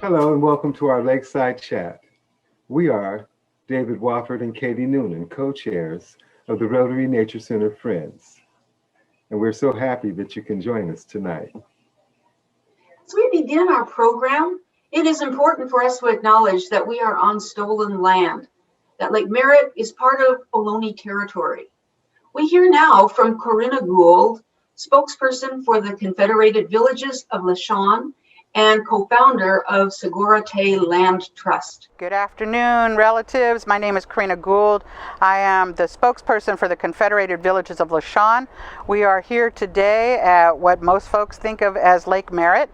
Hello and welcome to our Lakeside chat. We are David Wofford and Katie Noonan, co-chairs of the Rotary Nature Center Friends. And we're so happy that you can join us tonight. As we begin our program, it is important for us to acknowledge that we are on stolen land, that Lake Merritt is part of Ohlone territory. We hear now from Corinna Gould, spokesperson for the Confederated Villages of LaShawn and co-founder of Segura Te Land Trust. Good afternoon, relatives. My name is Corinna Gould. I am the spokesperson for the Confederated Villages of LaShawn. We are here today at what most folks think of as Lake Merritt.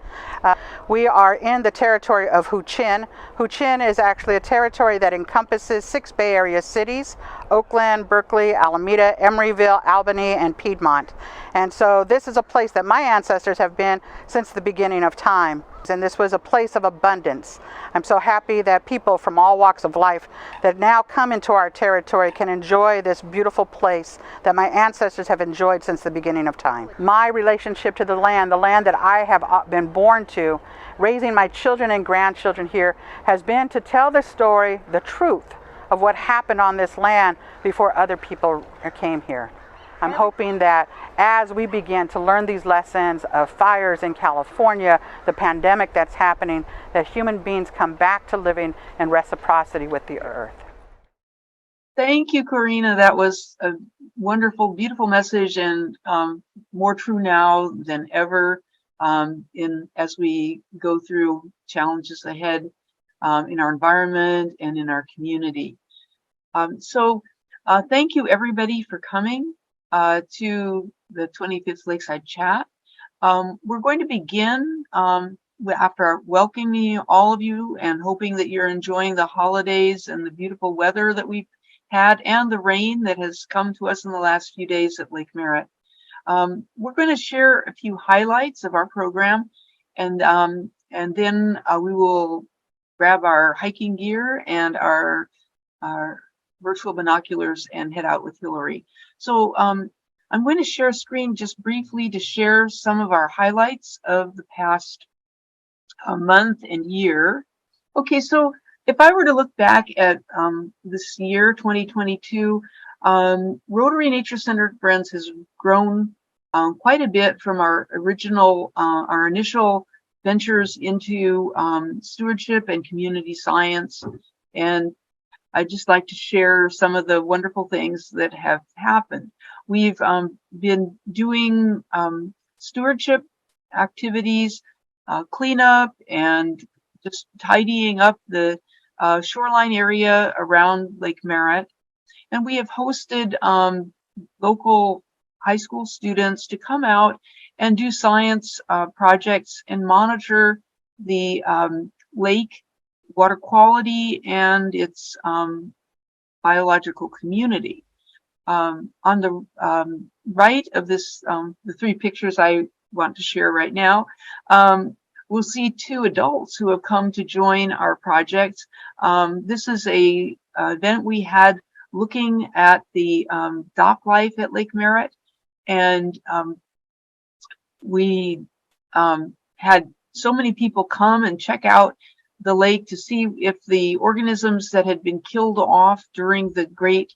We are in the territory of Huichin. Huichin is actually a territory that encompasses 6 Bay Area cities: Oakland, Berkeley, Alameda, Emeryville, Albany, and Piedmont. And so this is a place that my ancestors have been since the beginning of time. And this was a place of abundance. I'm so happy that people from all walks of life that now come into our territory can enjoy this beautiful place that my ancestors have enjoyed since the beginning of time. My relationship to the land that I have been born to, raising my children and grandchildren here, has been to tell the story, the truth of what happened on this land before other people came here. I'm hoping that as we begin to learn these lessons of fires in California, the pandemic that's happening, that human beings come back to living in reciprocity with the earth. Thank you, Corinna. That was a wonderful, beautiful message, and more true now than ever as we go through challenges ahead in our environment and in our community. So thank you, everybody, for coming to the 25th Lakeside Chat. We're going to begin after welcoming all of you and hoping that you're enjoying the holidays and the beautiful weather that we've had and the rain that has come to us in the last few days at Lake Merritt. We're going to share a few highlights of our program, and then we will grab our hiking gear and our virtual binoculars and head out with Hilary. So I'm going to share a screen just briefly to share some of our highlights of the past month and year. Okay, so if I were to look back at this year, 2022, Rotary Nature Center Friends has grown quite a bit from our initial ventures into stewardship and community science. And I'd just like to share some of the wonderful things that have happened. We've been doing stewardship activities, cleanup, and just tidying up the shoreline area around Lake Merritt. And we have hosted local high school students to come out and do science projects and monitor the lake water quality and its biological community. On the right of this, the 3 pictures I want to share right now, we'll see 2 adults who have come to join our project. This is a event we had looking at the dock life at Lake Merritt, and we had so many people come and check out the lake to see if the organisms that had been killed off during the great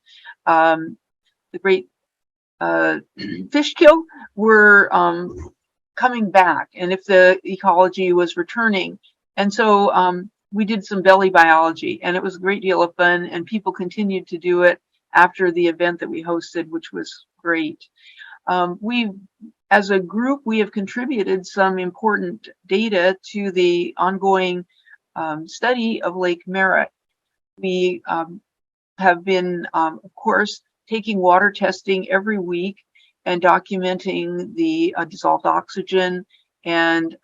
fish kill were coming back, and if the ecology was returning. And so we did some belly biology, and it was a great deal of fun, and people continued to do it after the event that we hosted, which was great. As a group, we have contributed some important data to the ongoing study of Lake Merritt. We have been, of course, taking water testing every week and documenting the dissolved oxygen and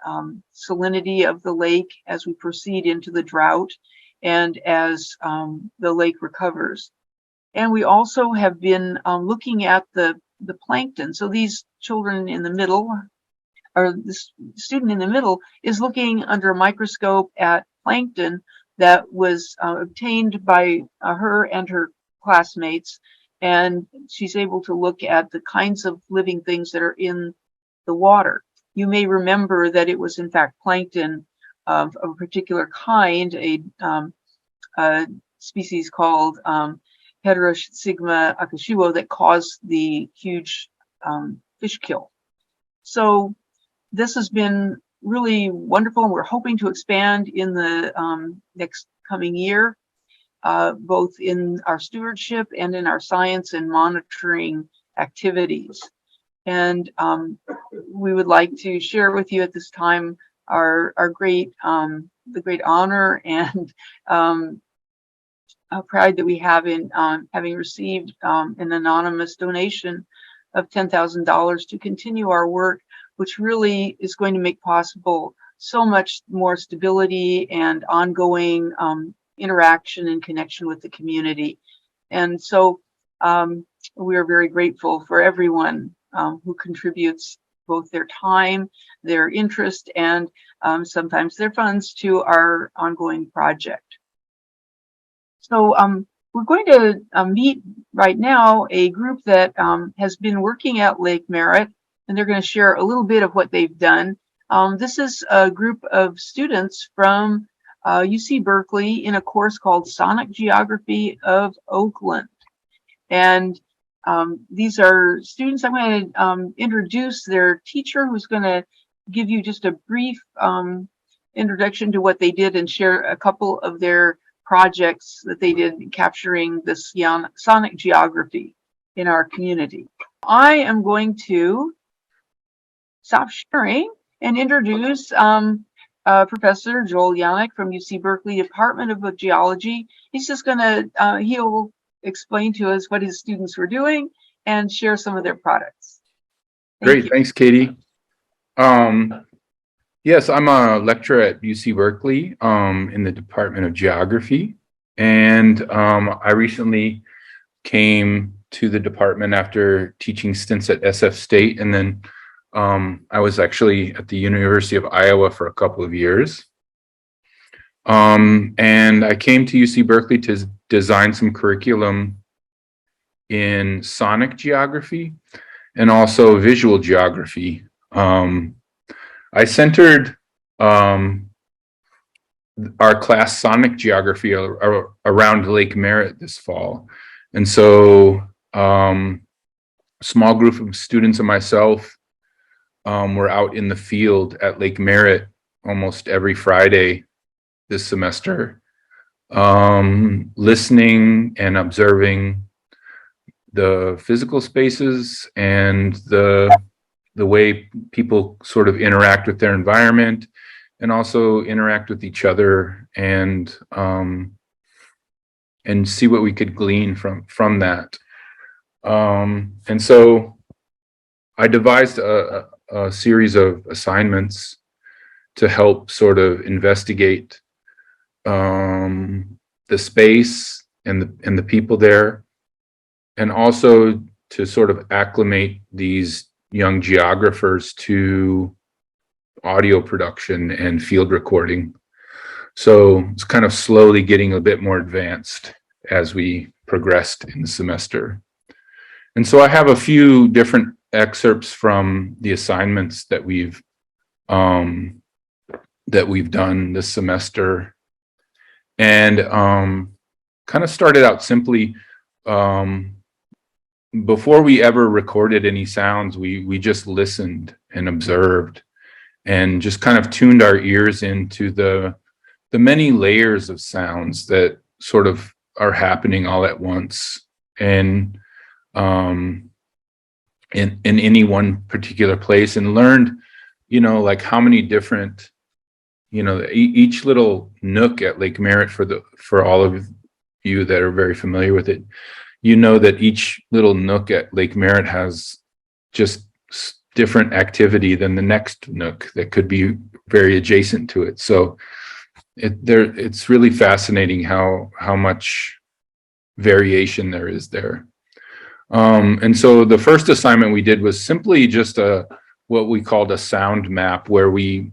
salinity of the lake as we proceed into the drought and as the lake recovers. And we also have been looking at the plankton. So these children in the middle, or this student in the middle, is looking under a microscope at plankton that was obtained by her and her classmates, and she's able to look at the kinds of living things that are in the water. You may remember that it was in fact plankton of a particular kind, a species called Heterosigma akashiwo that caused the huge fish kill. So this has been really wonderful, and we're hoping to expand in the next coming year, both in our stewardship and in our science and monitoring activities. And we would like to share with you at this time our great the great honor and pride that we have in having received an anonymous donation of $10,000 to continue our work, which really is going to make possible so much more stability and ongoing interaction and connection with the community. And so we are very grateful for everyone who contributes both their time, their interest, and sometimes their funds to our ongoing project. So we're going to meet right now a group that has been working at Lake Merritt, and they're going to share a little bit of what they've done. This is a group of students from UC Berkeley in a course called Sonic Geography of Oakland. And these are students. I'm going to introduce their teacher, who's going to give you just a brief introduction to what they did and share a couple of their projects that they did capturing this sonic geography in our community. I am going to stop sharing and introduce Professor Joel Yannick from UC Berkeley Department of Geology. He's just going to, he'll explain to us what his students were doing and share some of their products. Great, thanks, Katie. Yes, I'm a lecturer at UC Berkeley in the Department of Geography, and I recently came to the department after teaching stints at SF State, and then I was actually at the University of Iowa for a couple of years. And I came to UC Berkeley to design some curriculum in sonic geography and also visual geography. I centered our class Sonic Geography around Lake Merritt this fall. And so a small group of students and myself were out in the field at Lake Merritt almost every Friday this semester, listening and observing the physical spaces and the way people sort of interact with their environment and also interact with each other, and see what we could glean from that. And so I devised a series of assignments to help sort of investigate the space and the people there, and also to sort of acclimate these young geographers to audio production and field recording. So it's kind of slowly getting a bit more advanced as we progressed in the semester. And so I have a few different excerpts from the assignments that we've done this semester, and kind of started out simply. Before we ever recorded any sounds, we just listened and observed and just kind of tuned our ears into the many layers of sounds that sort of are happening all at once, and in any one particular place, and learned, like how many different, each little nook at Lake Merritt, for all of you that are very familiar with it, that each little nook at Lake Merritt has just different activity than the next nook that could be very adjacent to it. So it's really fascinating how much variation there is there. And so the first assignment we did was simply just what we called a sound map, where we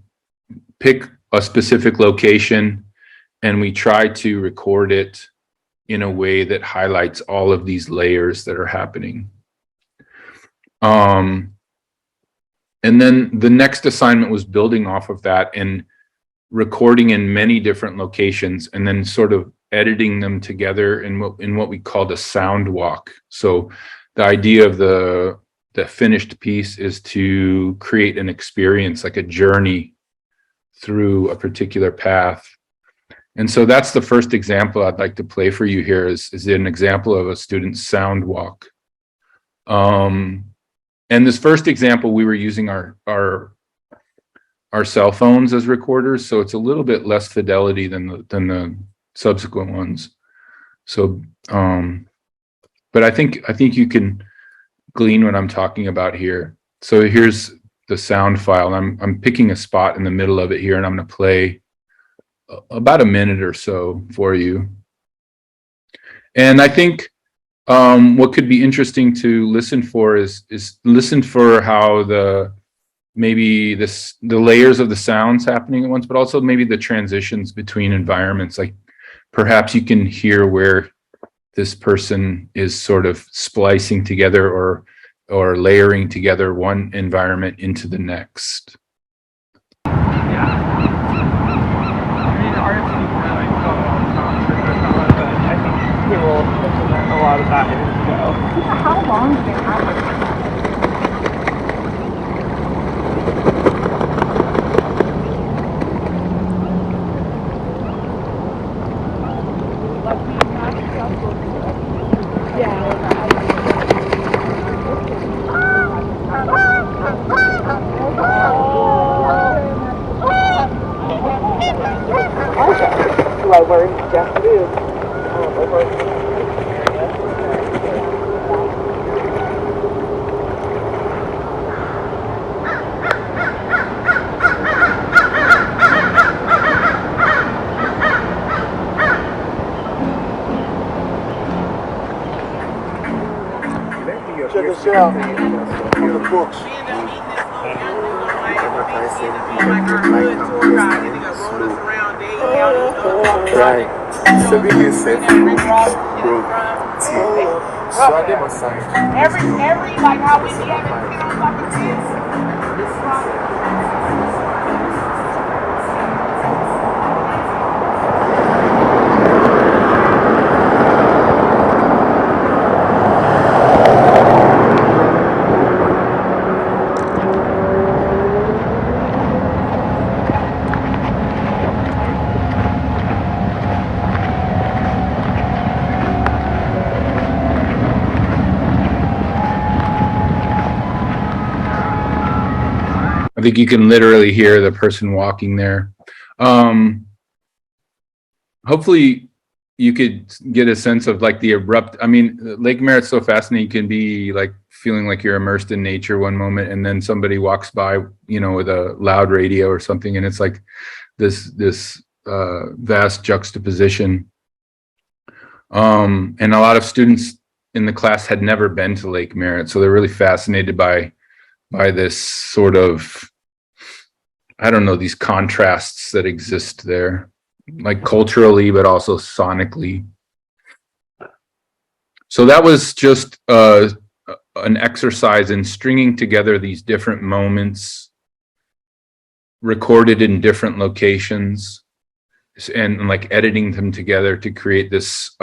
pick a specific location and we try to record it in a way that highlights all of these layers that are happening. And then the next assignment was building off of that and recording in many different locations and then sort of editing them together in what we called a sound walk. So the idea of the finished piece is to create an experience, like a journey through a particular path. And so that's the first example I'd like to play for you here is an example of a student's sound walk. And this first example, we were using our cell phones as recorders, so it's a little bit less fidelity than the subsequent ones. So, but I think you can glean what I'm talking about here. So here's the sound file. I'm picking a spot in the middle of it here, and I'm going to play about a minute or so for you. And I think what could be interesting to listen for is listen for how maybe the layers of the sounds happening at once, but also maybe the transitions between environments. Like perhaps you can hear where this person is sort of splicing together or layering together one environment into the next. He will implement a lot of that in his show. How long do they have it? Do I wear Jeff Booth? Check us out on the books. Right. So we can say so I did my sign. Every like how we be having sit on top of this. I think you can literally hear the person walking there. Hopefully you could get a sense of like the abrupt, I mean, Lake Merritt's so fascinating. You can be like feeling like you're immersed in nature one moment, and then somebody walks by, you know, with a loud radio or something, and it's like this vast juxtaposition. And a lot of students in the class had never been to Lake Merritt, so they're really fascinated by this sort of, I don't know, these contrasts that exist there, like culturally, but also sonically. So that was just an exercise in stringing together these different moments recorded in different locations and like editing them together to create this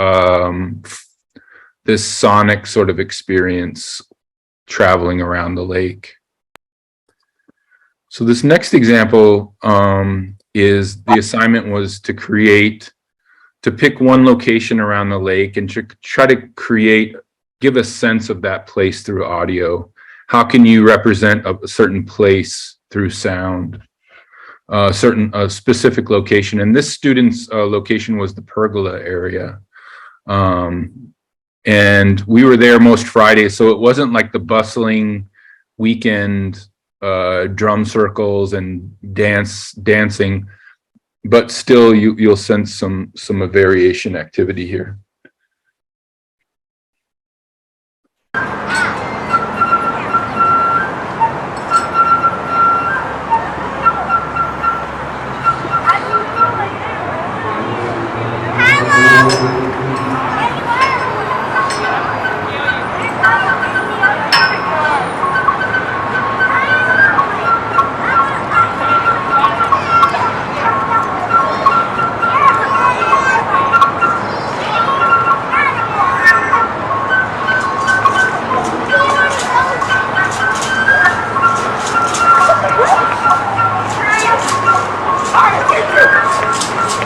this sonic sort of experience traveling around the lake. So this next example is the assignment was to pick one location around the lake and to try to give a sense of that place through audio. How can you represent a certain place through sound? A specific location, and this student's location was the pergola area. And we were there most Fridays, so it wasn't like the bustling weekend drum circles and dancing, but still you'll sense some variation activity here.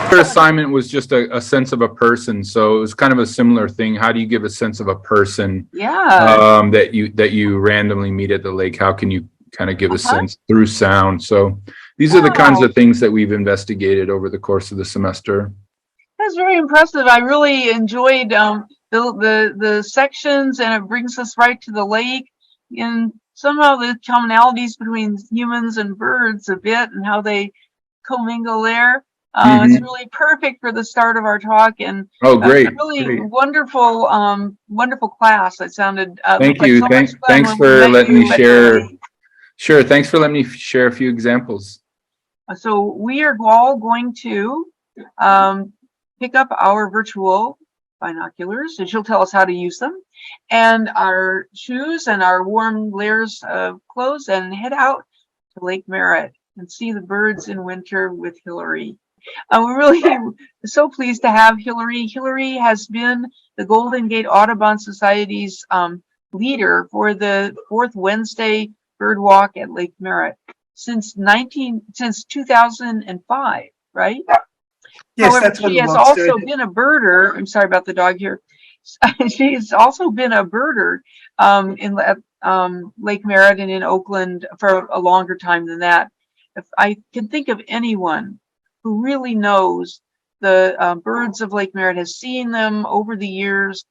Her assignment was just a sense of a person, so it was kind of a similar thing. How do you give a sense of a person? Yeah. That you randomly meet at the lake? How can you kind of give a sense through sound? So these are the kinds of things that we've investigated over the course of the semester. That's very impressive. I really enjoyed the sections, and it brings us right to the lake, and somehow the commonalities between humans and birds a bit, and how they commingle there. It's really perfect for the start of our talk, and great, a really great. wonderful class. It sounded thank like you. so much fun Thanks when for we met letting me you at the share. lake. Sure, thanks for letting me share a few examples. So we are all going to pick up our virtual binoculars, and she'll tell us how to use them, and our shoes and our warm layers of clothes, and head out to Lake Merritt and see the birds in winter with Hilary. We're really so pleased to have Hilary. Hilary has been the Golden Gate Audubon Society's leader for the fourth Wednesday bird walk at Lake Merritt since 2005, right? Yes, However, that's when she the has walk also started. been a birder. I'm sorry about the dog here. She's also been a birder in Lake Merritt and in Oakland for a longer time than that. If I can think of anyone who really knows the birds of Lake Merritt, has seen them over the years,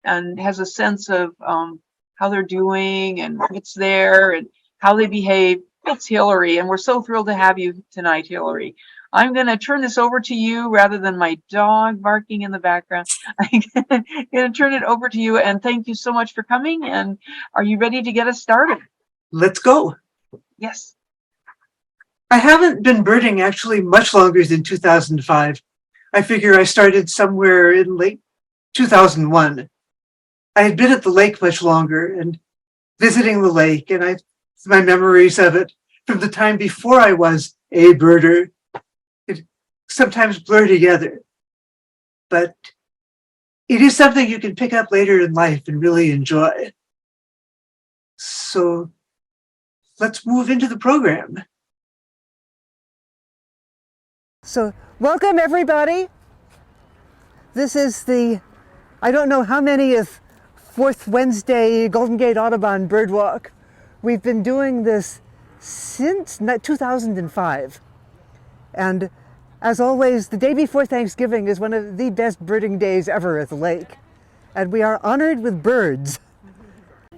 and has a sense of how they're doing and what's there and how they behave, it's Hilary. And we're so thrilled to have you tonight, Hilary. I'm going to turn this over to you rather than my dog barking in the background. I'm going to turn it over to you, and thank you so much for coming. And are you ready to get us started? Let's go. Yes. I haven't been birding actually much longer than 2005. I figure I started somewhere in late 2001. I had been at the lake much longer and visiting the lake, and my memories of it from the time before I was a birder, it sometimes blur together. But it is something you can pick up later in life and really enjoy. So let's move into the program. So welcome everybody. This is I don't know how many of fourth Wednesday Golden Gate Audubon Birdwalk. We've been doing this since 2005. And as always, the day before Thanksgiving is one of the best birding days ever at the lake. And we are honored with birds.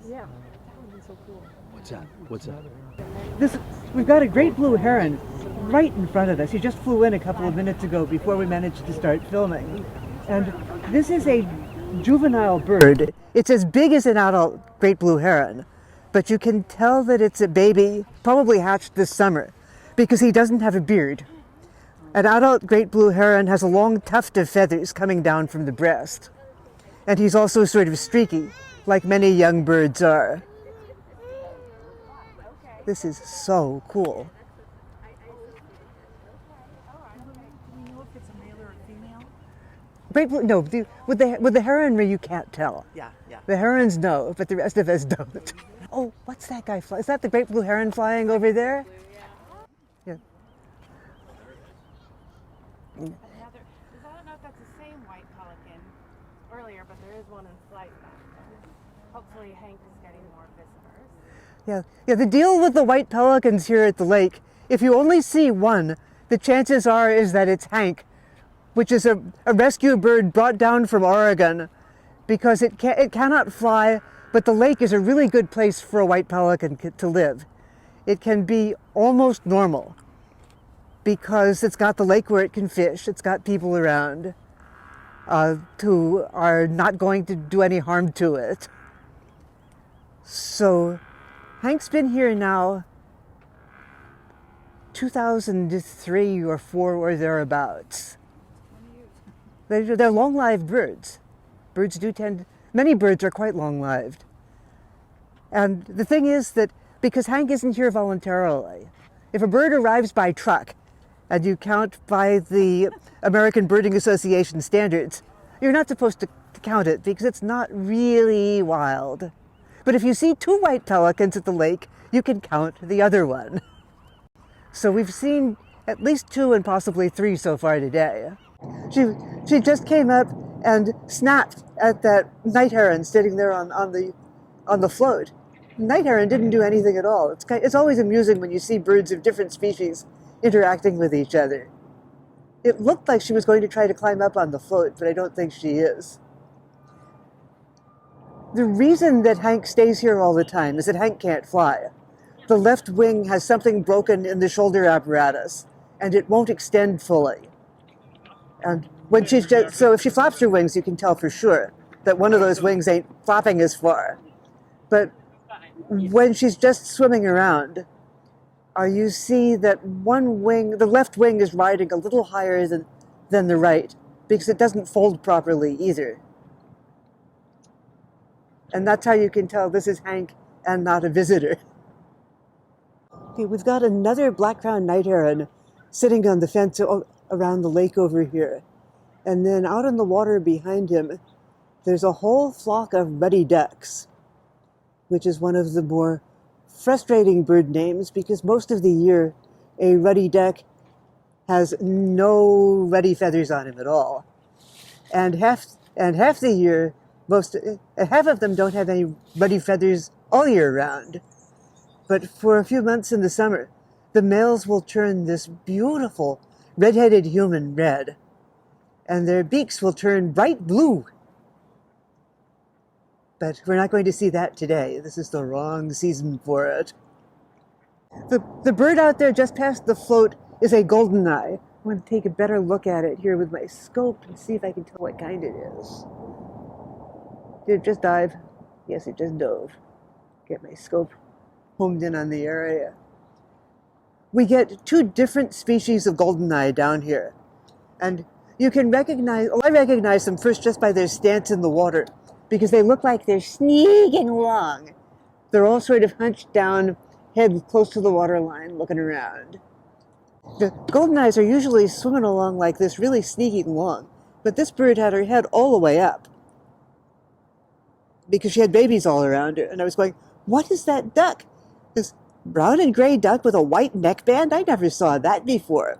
Yeah, that would be so cool. What's that? We've got a great blue heron right in front of us. He just flew in a couple of minutes ago before we managed to start filming. And this is a juvenile bird. It's as big as an adult great blue heron, but you can tell that it's a baby, probably hatched this summer, because he doesn't have a beard. An adult great blue heron has a long tuft of feathers coming down from the breast. And he's also sort of streaky, like many young birds are. This is so cool. Great blue, no, with the heronry you can't tell. Yeah. The herons know, but the rest of us don't. Oh, what's that guy flying? Is that the great blue heron flying over there? Yeah. I don't know if that's the same white pelican earlier, but there is one in flight back there. Hopefully Hank is getting more visitors. Yeah. The deal with the white pelicans here at the lake, if you only see one, the chances are is that it's Hank, which is a rescue bird brought down from Oregon, because it cannot fly, but the lake is a really good place for a white pelican to live. It can be almost normal because it's got the lake where it can fish. It's got people around who are not going to do any harm to it. So Hank's been here now 2003 or 4 or thereabouts. They're long-lived birds. Many birds are quite long-lived. And the thing is that because Hank isn't here voluntarily, if a bird arrives by truck and you count by the American Birding Association standards, you're not supposed to count it because it's not really wild. But if you see 2 white pelicans at the lake, you can count the other one. So we've seen at least 2 and possibly 3 so far today. She just came up and snapped at that night heron sitting there on the float. Night heron didn't do anything at all. It's always amusing when you see birds of different species interacting with each other. It looked like she was going to try to climb up on the float, but I don't think she is. The reason that Hank stays here all the time is that Hank can't fly. The left wing has something broken in the shoulder apparatus, and it won't extend fully. And when so if she flaps her wings, you can tell for sure that one of those wings ain't flapping as far. But when she's just swimming around, you see that one wing, the left wing, is riding a little higher than the right, because it doesn't fold properly either. And that's how you can tell this is Hank and not a visitor. Okay, we've got another black-crowned night heron sitting on the fence around the lake over here. And then out in the water behind him, there's a whole flock of ruddy ducks, which is one of the more frustrating bird names because most of the year a ruddy duck has no ruddy feathers on him at all. And half the year, half of them don't have any ruddy feathers all year round. But for a few months in the summer, the males will turn this beautiful red-headed human red, and their beaks will turn bright blue. But we're not going to see that today. This is the wrong season for it. The bird out there just past the float is a goldeneye. I want to take a better look at it here with my scope and see if I can tell what kind it is. Did it just dive? Yes, it just dove. Get my scope homed in on the area. We get two different species of goldeneye down here. And you can recognize, I recognize them first just by their stance in the water, because they look like they're sneaking along. They're all sort of hunched down, head close to the water line, looking around. The goldeneyes are usually swimming along like this, really sneaking along. But this bird had her head all the way up, because she had babies all around her. And I was going, what is that duck? This brown and gray duck with a white neckband? I never saw that before.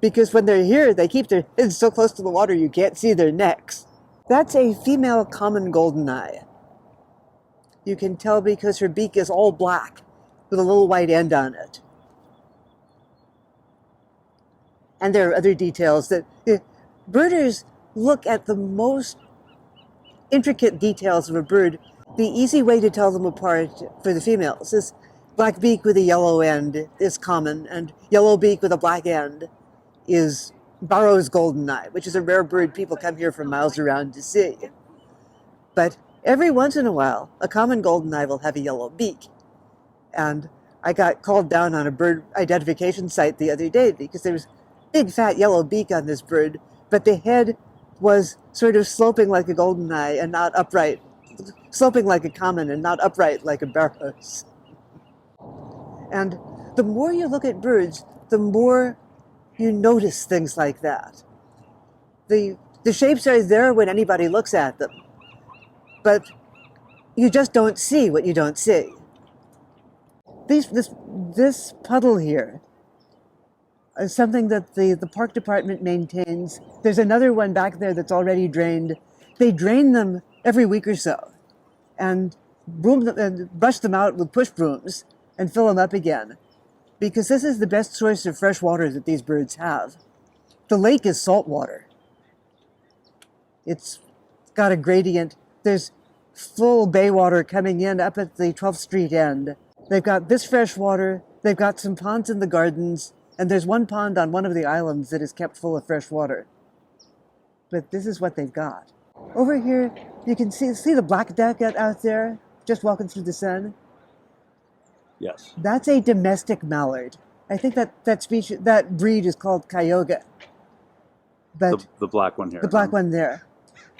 Because when they're here, they keep their heads so close to the water you can't see their necks. That's a female common goldeneye. You can tell because her beak is all black with a little white end on it. And there are other details that birders look at the most intricate details of a bird. The easy way to tell them apart for the females is black beak with a yellow end is common, and yellow beak with a black end is Barrow's goldeneye, which is a rare bird people come here from miles around to see. But every once in a while, a common goldeneye will have a yellow beak. And I got called down on a bird identification site the other day because there was a big fat yellow beak on this bird, but the head was sort of sloping like a goldeneye and not upright, sloping like a common and not upright like a Barrow's. And the more you look at birds, the more you notice things like that. The shapes are there when anybody looks at them, but you just don't see what you don't see. This puddle here is something that the park department maintains. There's another one back there that's already drained. They drain them every week or so and broom them and brush them out with push brooms and fill them up again, because this is the best source of fresh water that these birds have. The lake is salt water. It's got a gradient. There's full bay water coming in up at the 12th Street end. They've got this fresh water. They've got some ponds in the gardens, and there's one pond on one of the islands that is kept full of fresh water. But this is what they've got. Over here, you can see the black duck out there, just walking through the sun. Yes. That's a domestic mallard. I think that breed is called Cayuga. But the black one here. The black one there.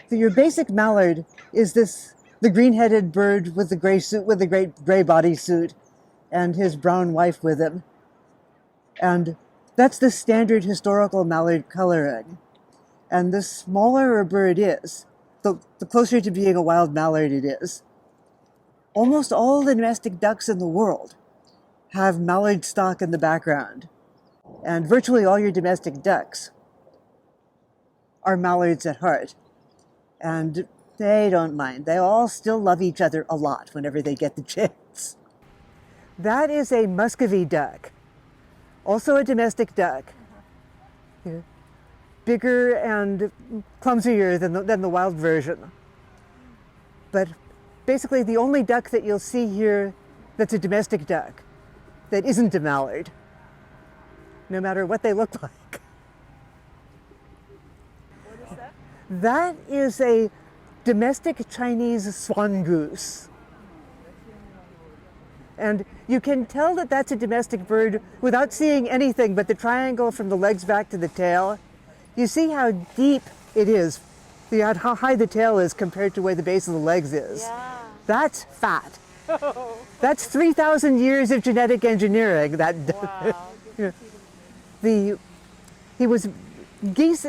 So your basic mallard is the green-headed bird with the gray suit, with the great gray bodysuit, and his brown wife with him. And that's the standard historical mallard coloring. And the smaller a bird is, the closer to being a wild mallard it is. Almost all the domestic ducks in the world have mallard stock in the background. And virtually all your domestic ducks are mallards at heart. And they don't mind. They all still love each other a lot whenever they get the chance. That is a Muscovy duck, also a domestic duck. Yeah. Bigger and clumsier than the wild version. But basically the only duck that you'll see here that's a domestic duck that isn't a mallard, no matter what they look like. What is that? That is a domestic Chinese swan goose. And you can tell that that's a domestic bird without seeing anything but the triangle from the legs back to the tail. You see how deep it is, how high the tail is compared to where the base of the legs is. Yeah. That's fat. That's 3,000 years of genetic engineering. Wow. Geese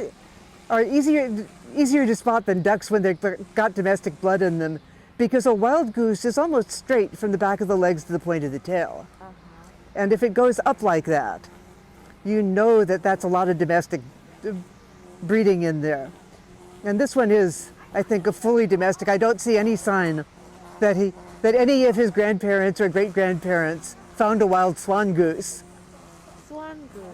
are easier to spot than ducks when they've got domestic blood in them, because a wild goose is almost straight from the back of the legs to the point of the tail. And if it goes up like that, you know that that's a lot of domestic breeding in there. And this one is, I think, a fully domestic. I don't see any sign that any of his grandparents or great-grandparents found a wild swan goose. Swan goose.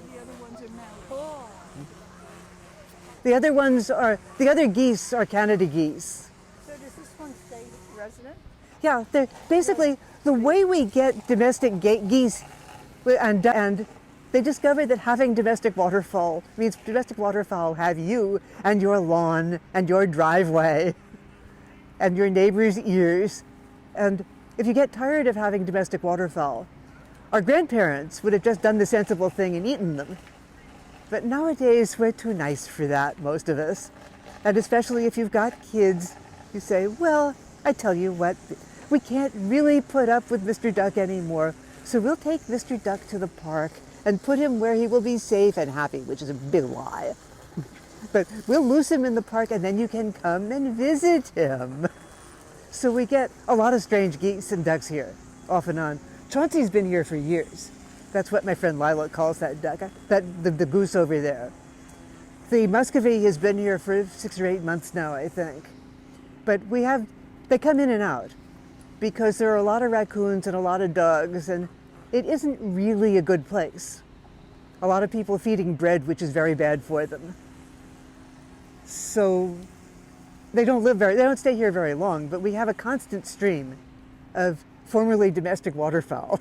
The other ones are mallard. Cool. The other geese are Canada geese. So does this one stay resident? Yeah, they're basically the way we get domestic geese, and they discovered that having domestic waterfowl means domestic waterfowl have you and your lawn and your driveway and your neighbor's ears. And if you get tired of having domestic waterfowl, our grandparents would have just done the sensible thing and eaten them. But nowadays, we're too nice for that, most of us. And especially if you've got kids, you say, well, I tell you what, we can't really put up with Mr. Duck anymore, so we'll take Mr. Duck to the park and put him where he will be safe and happy, which is a big lie. But we'll loose him in the park and then you can come and visit him. So we get a lot of strange geese and ducks here, off and on. Chauncey's been here for years. That's what my friend Lila calls that duck, the goose over there. The Muscovy has been here for 6 or 8 months now, I think. But they come in and out because there are a lot of raccoons and a lot of dogs, and it isn't really a good place. A lot of people feeding bread, which is very bad for them. So they don't stay here very long, but we have a constant stream of formerly domestic waterfowl.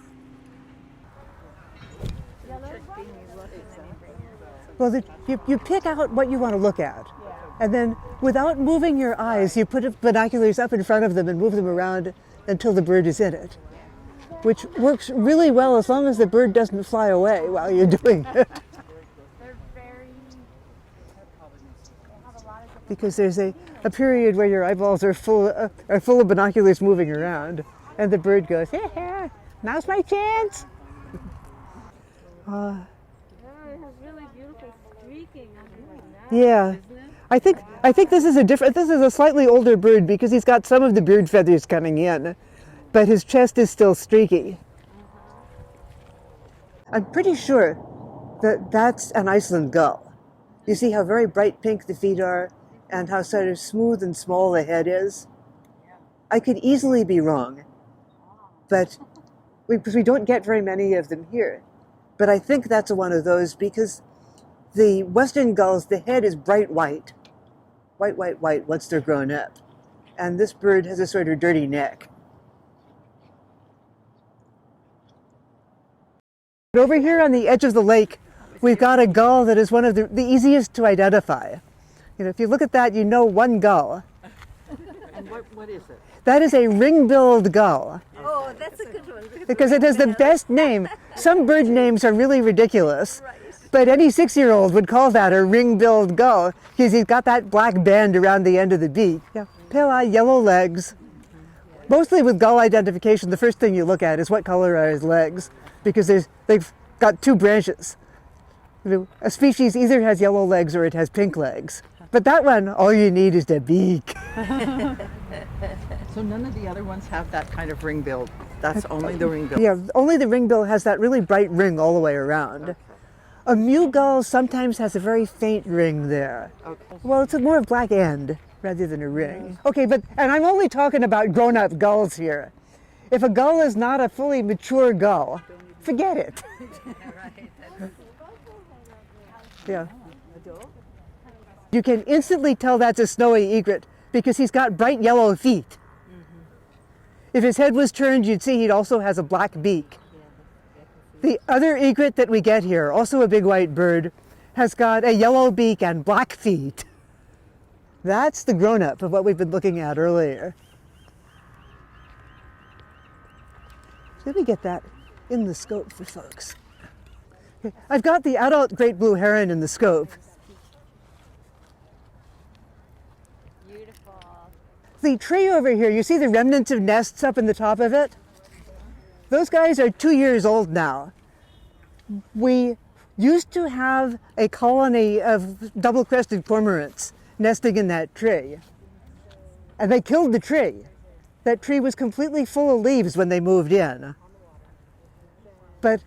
Well, you pick out what you want to look at, and then without moving your eyes, you put binoculars up in front of them and move them around until the bird is in it, which works really well as long as the bird doesn't fly away while you're doing it. Because there's a period where your eyeballs are full of binoculars moving around, and the bird goes, "Hey, now's my chance." It has really beautiful streaking underneath. Yeah, I think this is a slightly older bird because he's got some of the beard feathers coming in, but his chest is still streaky. I'm pretty sure that that's an Iceland gull. You see how very bright pink the feet are and how sort of smooth and small the head is? I could easily be wrong, but because we don't get very many of them here. But I think that's one of those because the western gulls, the head is bright white. White once they're grown up. And this bird has a sort of dirty neck. But over here on the edge of the lake, we've got a gull that is one of the easiest to identify. You know, if you look at that, you know one gull. And what is it? That is a ring-billed gull. Oh, that's a good one. Because it has the best name. Some bird names are really ridiculous, Right. but any 6-year-old would call that a ring-billed gull because he's got that black band around the end of the beak. Yeah. Pale eye, yellow legs. Mostly with gull identification, the first thing you look at is what color are his legs, because they've got 2 branches. You know, a species either has yellow legs or it has pink legs. But that one, all you need is the beak. So none of the other ones have that kind of ring bill. That's only the ring bill. Yeah, only the ringbill has that really bright ring all the way around. A mew gull sometimes has a very faint ring there. Okay. Well, it's more of black end rather than a ring. Okay, and I'm only talking about grown-up gulls here. If a gull is not a fully mature gull, forget it. Yeah. You can instantly tell that's a snowy egret because he's got bright yellow feet. If his head was turned, you'd see he also has a black beak. The other egret that we get here, also a big white bird, has got a yellow beak and black feet. That's the grown-up of what we've been looking at earlier. Let me get that in the scope for folks. Okay. I've got the adult great blue heron in the scope. Beautiful. The tree over here, you see the remnants of nests up in the top of it? Those guys are 2 years old now. We used to have a colony of double-crested cormorants nesting in that tree. And they killed the tree. That tree was completely full of leaves when they moved in. But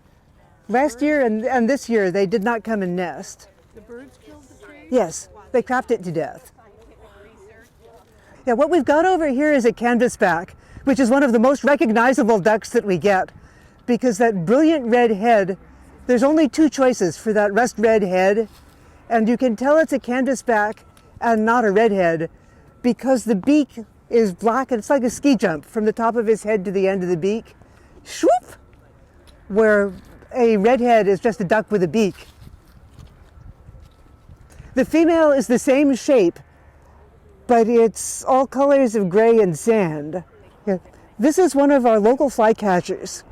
last year and this year, they did not come and nest. The birds killed the tree? Yes, they crapped it to death. Yeah, what we've got over here is a canvasback, which is one of the most recognizable ducks that we get, because that brilliant red head, there's only two choices for that rust red head, and you can tell it's a canvasback and not a redhead because the beak is black and it's like a ski jump from the top of his head to the end of the beak. Swoop! Where a redhead is just a duck with a beak. The female is the same shape, but it's all colors of gray and sand. Yeah. This is one of our local flycatchers.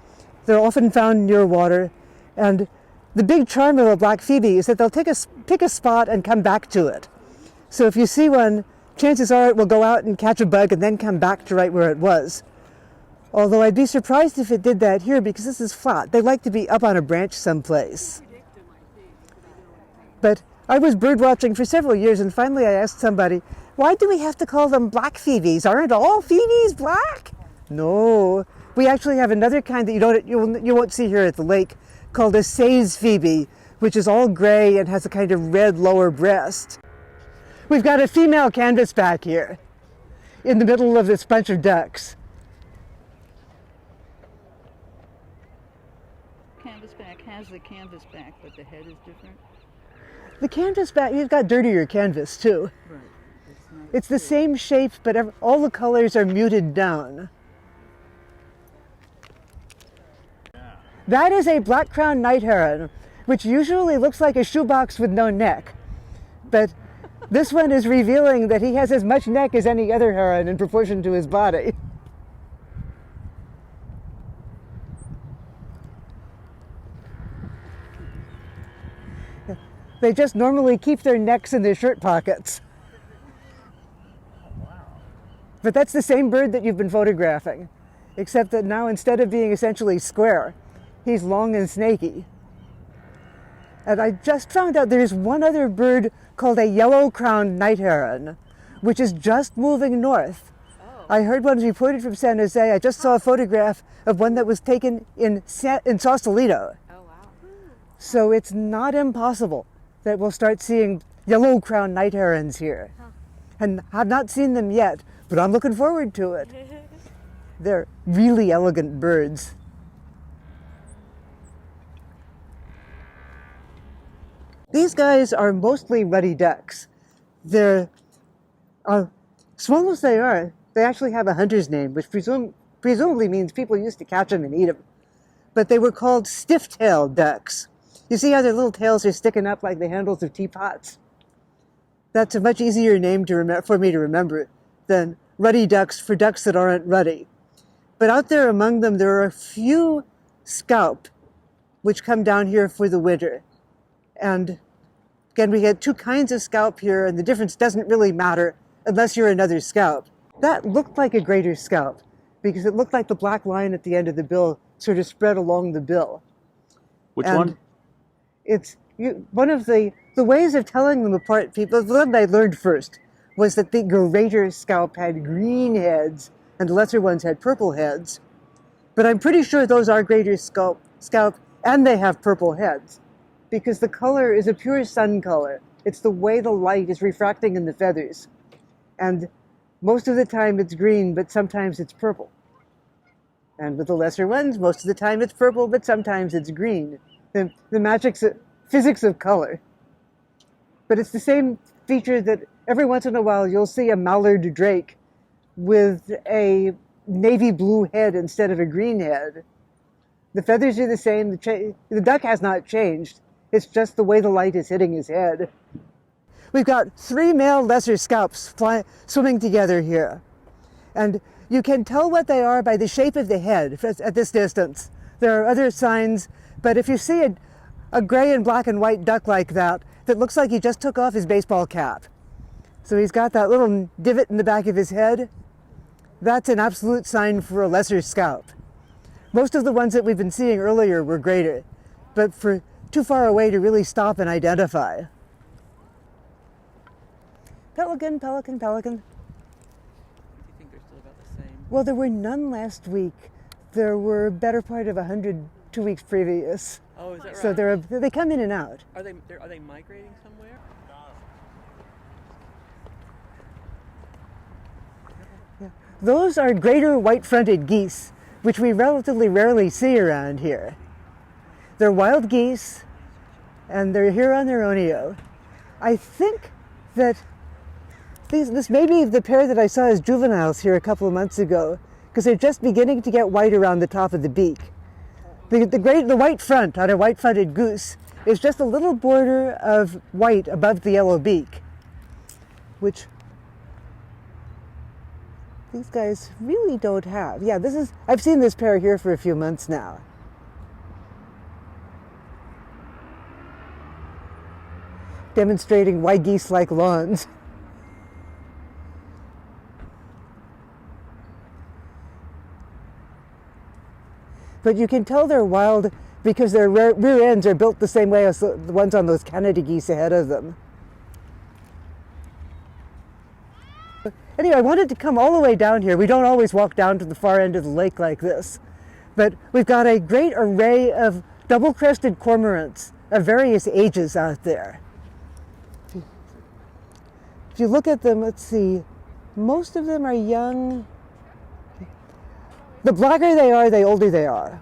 They're often found near water, and the big charm of a black phoebe is that they'll pick a spot and come back to it. So if you see one, chances are it will go out and catch a bug and then come back to right where it was. Although I'd be surprised if it did that here because this is flat. They like to be up on a branch someplace. But I was bird watching for several years, and finally I asked somebody, why do we have to call them black phoebes? Aren't all phoebes black? No, we actually have another kind that you won't see here at the lake called a seize phoebe, which is all gray and has a kind of red lower breast. We've got a female canvasback here in the middle of this bunch of ducks. Canvasback has the canvasback, but the head is different. The canvasback, you've got dirtier canvas too. Right. It's the same shape, but all the colors are muted down. That is a black-crowned night heron, which usually looks like a shoebox with no neck. But this one is revealing that he has as much neck as any other heron in proportion to his body. They just normally keep their necks in their shirt pockets. But that's the same bird that you've been photographing, except that now instead of being essentially square, he's long and snaky. And I just found out there's one other bird called a yellow-crowned night heron, which is just moving north. Oh. I heard one reported from San Jose. I just saw a photograph of one that was taken in Sausalito. Oh, wow. So it's not impossible that we'll start seeing yellow-crowned night herons here. Huh. And I've not seen them yet, but I'm looking forward to it. They're really elegant birds. These guys are mostly ruddy ducks. They're, small as they are, they actually have a hunter's name, which presumably means people used to catch them and eat them. But they were called stiff-tailed ducks. You see how their little tails are sticking up like the handles of teapots? That's a much easier name for me to remember than ruddy ducks for ducks that aren't ruddy. But out there among them, there are a few scaup, which come down here for the winter. And again, we get two kinds of scaup here, and the difference doesn't really matter unless you're another scaup. That looked like a greater scaup because it looked like the black line at the end of the bill sort of spread along the bill. Which one? It's one of the ways of telling them apart. The one I learned first was that the greater scaup had green heads and the lesser ones had purple heads. But I'm pretty sure those are greater scaup and they have purple heads. because the color is a pure sun color. It's the way the light is refracting in the feathers. And most of the time it's green, but sometimes it's purple. And with the lesser ones, most of the time it's purple, but sometimes it's green. The physics of color. But it's the same feature that every once in a while you'll see a mallard drake with a navy blue head instead of a green head. The feathers are the same. The duck has not changed. It's just the way the light is hitting his head. We've got 3 male lesser scaups swimming together here. And you can tell what they are by the shape of the head at this distance. There are other signs, but if you see a gray and black and white duck like that looks like he just took off his baseball cap. So he's got that little divot in the back of his head. That's an absolute sign for a lesser scaup. Most of the ones that we've been seeing earlier were greater, but for too far away to really stop and identify. Pelican, pelican, pelican. Do you think they're still about the same? Well, there were none last week. There were a better part of 100 2 weeks previous. Oh, is that right? So they come in and out. Are they migrating somewhere? Yeah. Those are greater white-fronted geese, which we relatively rarely see around here. They're wild geese, and they're here on their ownio. I think that this may be the pair that I saw as juveniles here a couple of months ago, because they're just beginning to get white around the top of the beak. The white front on a white-fronted goose is just a little border of white above the yellow beak, which these guys really don't have. Yeah, I've seen this pair here for a few months now. Demonstrating why geese like lawns. But you can tell they're wild because their rear ends are built the same way as the ones on those Canada geese ahead of them. Anyway, I wanted to come all the way down here. We don't always walk down to the far end of the lake like this. But we've got a great array of double-crested cormorants of various ages out there. If you look at them, let's see, most of them are young. The blacker they are, the older they are.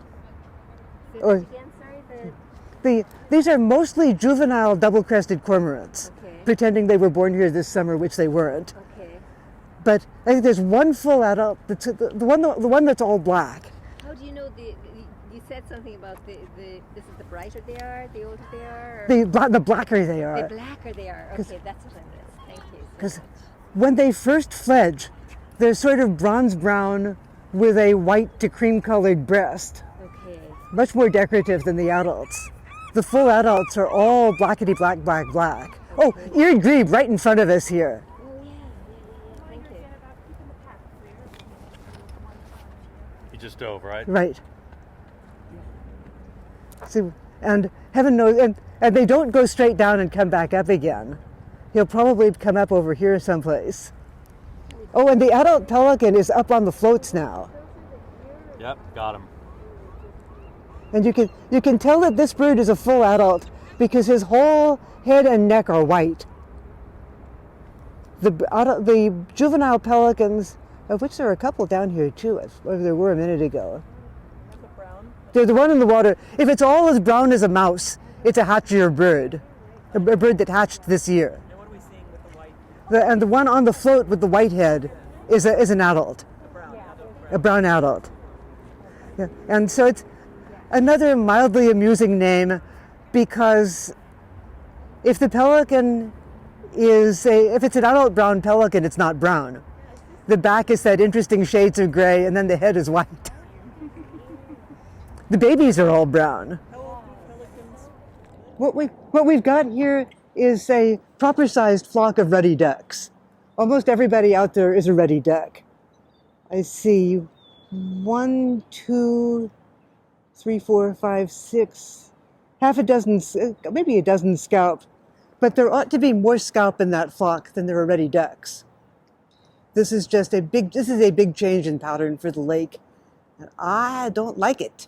These are mostly juvenile double-crested cormorants, pretending they were born here this summer, which they weren't. Okay. But I think there's one full adult, the one that's all black. How do you know you said something about this is the brighter they are, the older they are? The blacker they are. The blacker they are. Okay, that's what I missed. Thank you. Because when they first fledge, they're sort of bronze-brown with a white to cream-colored breast. Okay. Much more decorative than the adults. The full adults are all blackety black, black, black. Okay. Oh, ear grebe right in front of us here. Oh, yeah. Thank you. You just dove, right? Right. So, and heaven knows, and they don't go straight down and come back up again. He'll probably come up over here someplace. Oh, and the adult pelican is up on the floats now. Yep, got him. And you can tell that this bird is a full adult because his whole head and neck are white. The juvenile pelicans, of which there are a couple down here too, as there were a minute ago. They're the one in the water. If it's all as brown as a mouse, it's a hatchier bird, a bird that hatched this year. And what are we seeing with the white? And the one on the float with the white head is an adult, a brown adult. Yeah. And so it's another mildly amusing name because if the pelican if it's an adult brown pelican, it's not brown. The back is that interesting shades of gray, and then the head is white. The babies are all brown. What we've got here is a proper-sized flock of ruddy ducks. Almost everybody out there is a ruddy duck. I see 1, 2, 3, 4, 5, 6, half a dozen, maybe a dozen scaup. But there ought to be more scaup in that flock than there are ruddy ducks. This is a big change in pattern for the lake, and I don't like it.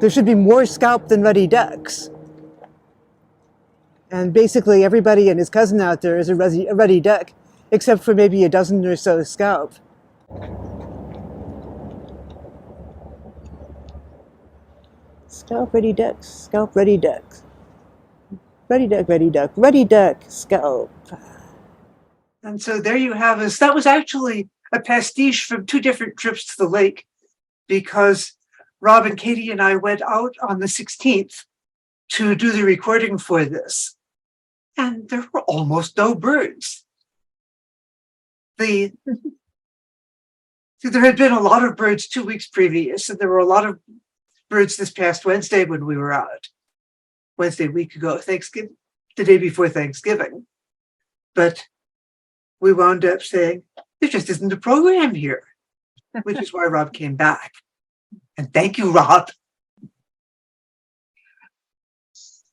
There should be more scaup than ruddy ducks. And basically everybody and his cousin out there is a ruddy duck, except for maybe a dozen or so scaup. Scaup, ruddy ducks, scaup, ruddy ducks. Ruddy duck, ruddy duck, ruddy duck, scaup. And so there you have us. That was actually a pastiche from two different trips to the lake, because Rob and Katie and I went out on the 16th to do the recording for this. And there were almost no birds. There had been a lot of birds 2 weeks previous, and there were a lot of birds this past Wednesday when we were out. Wednesday, a week ago, Thanksgiving, the day before Thanksgiving. But we wound up saying, there just isn't a program here, which is why Rob came back. And thank you, Rob.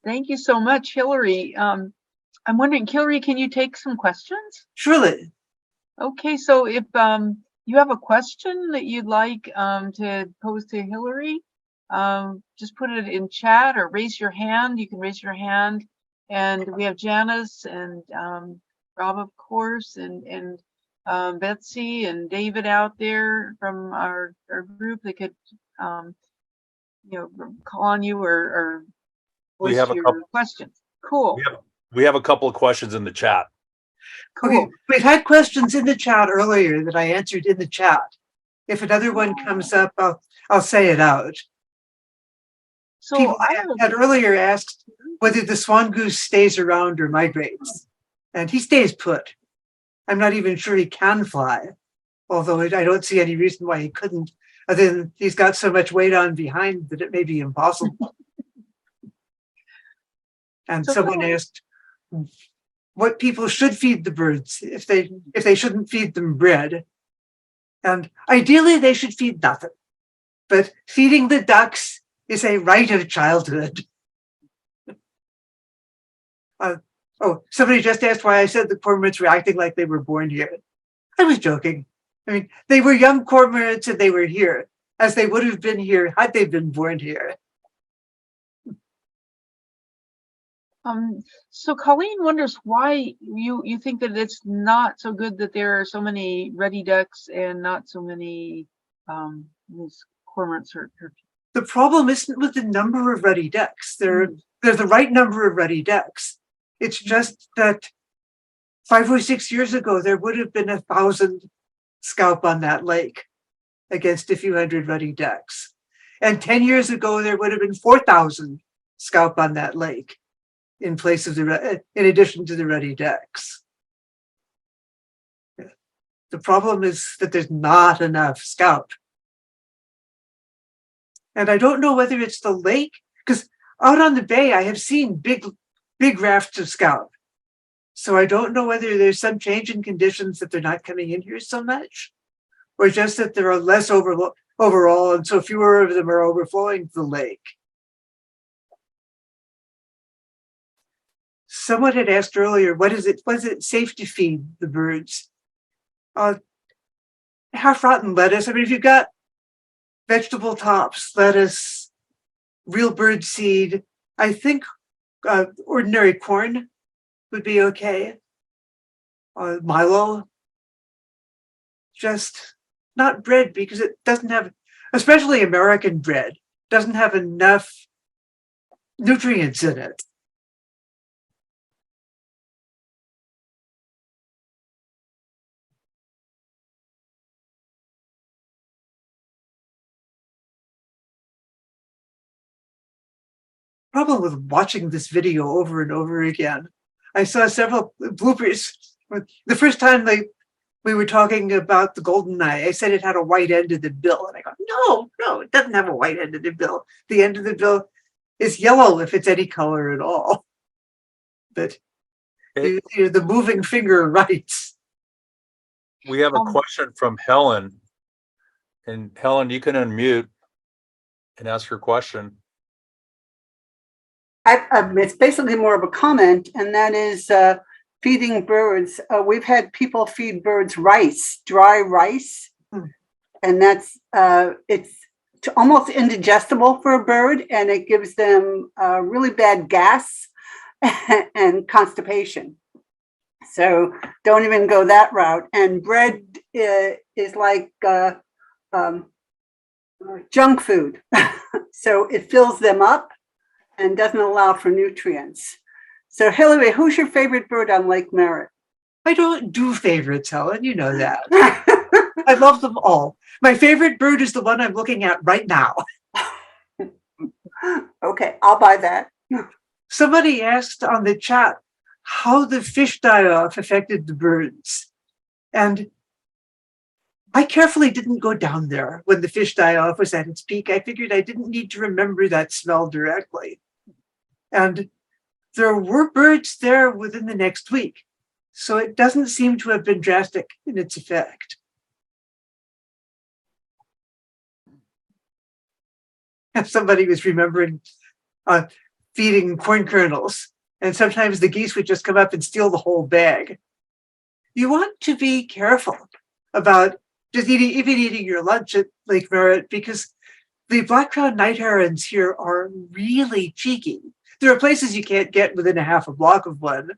Thank you so much, Hilary. I'm wondering, Hilary, can you take some questions? Surely. Okay, so if you have a question that you'd like to pose to Hilary, just put it in chat or raise your hand. You can raise your hand. And we have Janice and Rob, of course, and Betsy and David out there from our group that could, call on you or we have your a couple questions. Cool. We have a couple of questions in the chat. Cool. Okay, we've had questions in the chat earlier that I answered in the chat. If another one comes up, I'll say it out. So people had earlier asked whether the swan goose stays around or migrates, and he stays put. I'm not even sure he can fly, although I don't see any reason why he couldn't, other than he's got so much weight on behind that it may be impossible. And So someone asked what people should feed the birds if they shouldn't feed them bread. And ideally they should feed nothing, but feeding the ducks is a rite of childhood. Somebody just asked why I said the cormorants were acting like they were born here. I was joking. I mean, they were young cormorants and they were here, as they would have been here had they been born here. So Colleen wonders why you think that it's not so good that there are so many ruddy ducks and not so many cormorants or the problem isn't with the number of ruddy ducks. They're the right number of ruddy ducks. It's just that 5 or 6 years ago, there would have been 1,000 scaup on that lake against a few hundred ruddy ducks. And 10 years ago, there would have been 4,000 scaup on that lake in place of in addition to the ruddy ducks. The problem is that there's not enough scaup. And I don't know whether it's the lake, because out on the bay, I have seen big rafts of scaup. So I don't know whether there's some change in conditions that they're not coming in here so much, or just that there are less overall, and so fewer of them are overflowing to the lake. Someone had asked earlier, was it safe to feed the birds? Half-rotten lettuce. I mean, if you've got vegetable tops, lettuce, real bird seed, I think ordinary corn would be okay. Milo, just not bread, because it doesn't have, especially American bread, doesn't have enough nutrients in it. Problem with watching this video over and over again. I saw several bloopers. The first time we were talking about the golden eye, I said it had a white end of the bill. And I go, no, it doesn't have a white end of the bill. The end of the bill is yellow if it's any color at all. But the moving finger writes. We have a question from Helen. And Helen, you can unmute and ask your question. It's basically more of a comment, and that is feeding birds. We've had people feed birds rice, dry rice, and that's it's almost indigestible for a bird, and it gives them really bad gas. and constipation. So don't even go that route. And bread is like junk food. So it fills them up and doesn't allow for nutrients. So Hilary, who's your favorite bird on Lake Merritt? I don't do favorites, Helen. You know that. I love them all. My favorite bird is the one I'm looking at right now. Okay, I'll buy that. Somebody asked on the chat how the fish die-off affected the birds. And I carefully didn't go down there when the fish die-off was at its peak. I figured I didn't need to remember that smell directly. And there were birds there within the next week. So it doesn't seem to have been drastic in its effect. Somebody was remembering feeding corn kernels, and sometimes the geese would just come up and steal the whole bag. You want to be careful about just even eating your lunch at Lake Merritt, because the black-crowned night herons here are really cheeky. There are places you can't get within a half a block of one,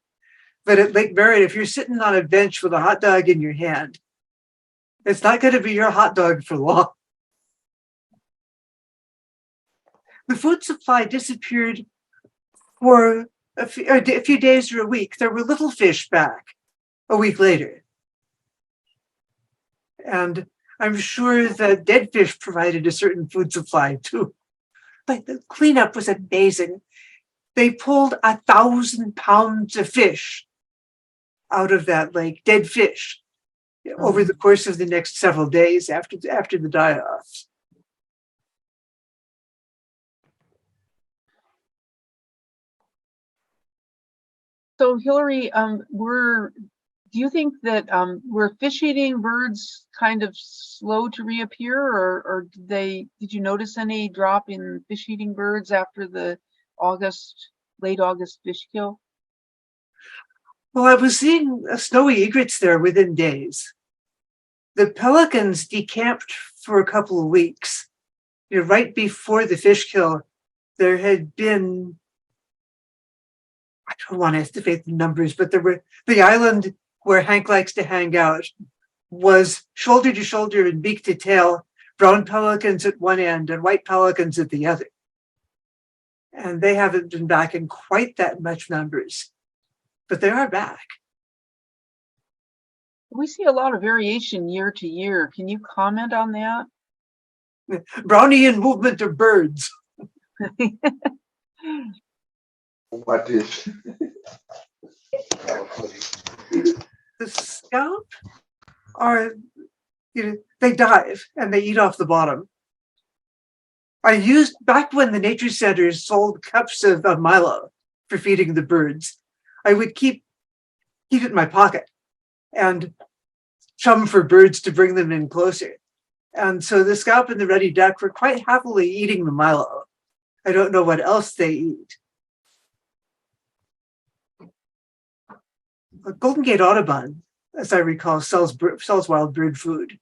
but at Lake Merritt, if you're sitting on a bench with a hot dog in your hand, it's not going to be your hot dog for long. The food supply disappeared for a few days or a week. There were little fish back a week later. And I'm sure that dead fish provided a certain food supply too. But the cleanup was amazing. They pulled 1,000 pounds of fish out of that lake, dead fish, over the course of the next several days after the die-off. So Hilary, do you think that were fish-eating birds kind of slow to reappear, or did you notice any drop in fish-eating birds after the late August fish kill? Well, I was seeing snowy egrets there within days. The pelicans decamped for a couple of weeks. Right before the fish kill, there had been, I don't want to estimate the numbers, but there were, the island where Hank likes to hang out was shoulder to shoulder and beak to tail, brown pelicans at one end and white pelicans at the other. And they haven't been back in quite that much numbers, but they are back. We see a lot of variation year to year. Can you comment on that? Brownian movement of birds. What is? The scaup are, they dive and they eat off the bottom. I used, back when the nature centers sold cups of Milo for feeding the birds, I would keep it in my pocket and chum for birds to bring them in closer. And so the scaup and the ruddy duck were quite happily eating the Milo. I don't know what else they eat. Golden Gate Audubon, as I recall, sells wild bird food.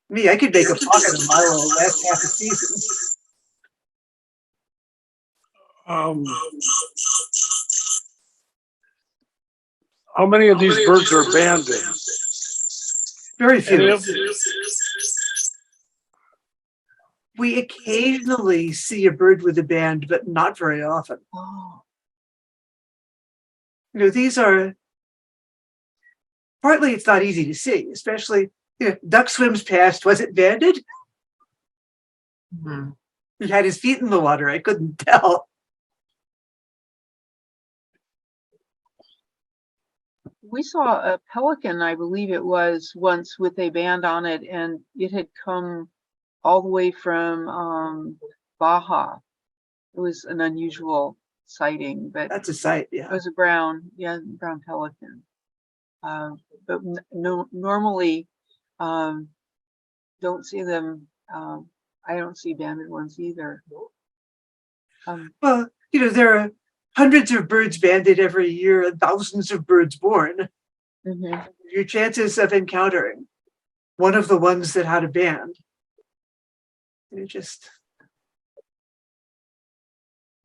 Me, I could make a pocket of Milo last half a season. How many of these birds are banded? Very few. We occasionally see a bird with a band, but not very often. Oh. These are, partly it's not easy to see, especially, duck swims past, was it banded? He had his feet in the water, I couldn't tell. We saw a pelican, I believe it was, once with a band on it, and it had come all the way from Baja. It was an unusual sighting, but that's a sight. Yeah, it was a brown pelican. But normally don't see them. I don't see banded ones either. Well, there are hundreds of birds banded every year and thousands of birds born. Mm-hmm. Your chances of encountering one of the ones that had a band,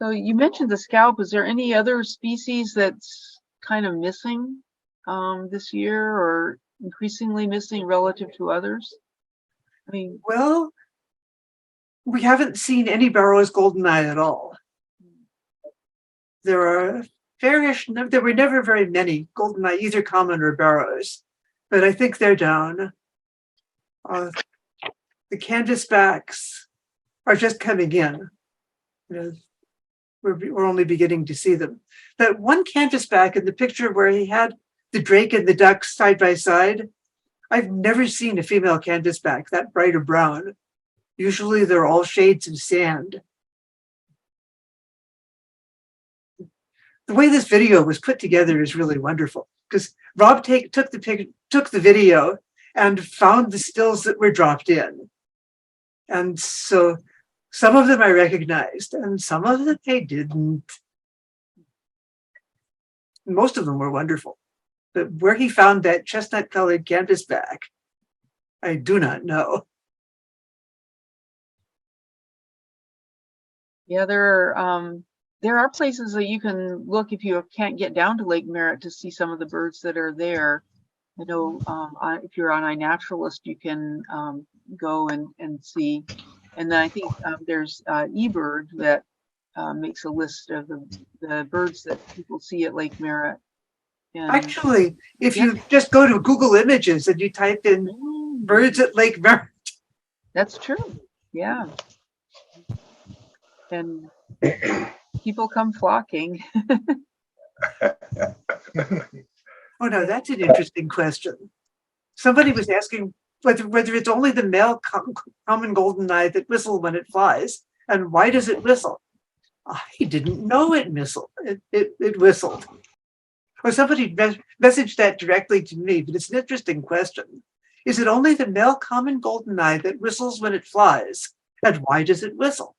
So you mentioned the scalp. Is there any other species that's kind of missing this year, or increasingly missing relative to others? I mean, Well, we haven't seen any Barrow's goldeneye at all. There are there were never very many goldeneye, either common or Barrow's, but I think they're down. The canvasbacks are just coming in. You know, we're only beginning to see them. That one canvasback in the picture where he had the drake and the duck side by side, I've never seen a female canvasback that bright or brown. Usually they're all shades of sand. The way this video was put together is really wonderful because Rob took the video and found the stills that were dropped in. And so some of them I recognized and some of them I didn't. Most of them were wonderful. But where he found that chestnut-colored canvasback, I do not know. yeah, there are places that you can look if you can't get down to Lake Merritt to see some of the birds that are there. I know if you're on iNaturalist, you can go and see. And then I think there's eBird that makes a list of the birds that people see at Lake Merritt. And actually, if you just go to Google Images and you type in birds at Lake Merritt. That's true. Yeah. And people come flocking. Oh no, that's an interesting question. Somebody was asking whether it's only the male common goldeneye that whistle when it flies, and why does it whistle? I didn't know it whistled. It whistled. Or somebody messaged that directly to me, but it's an interesting question. Is it only the male common goldeneye that whistles when it flies, and why does it whistle?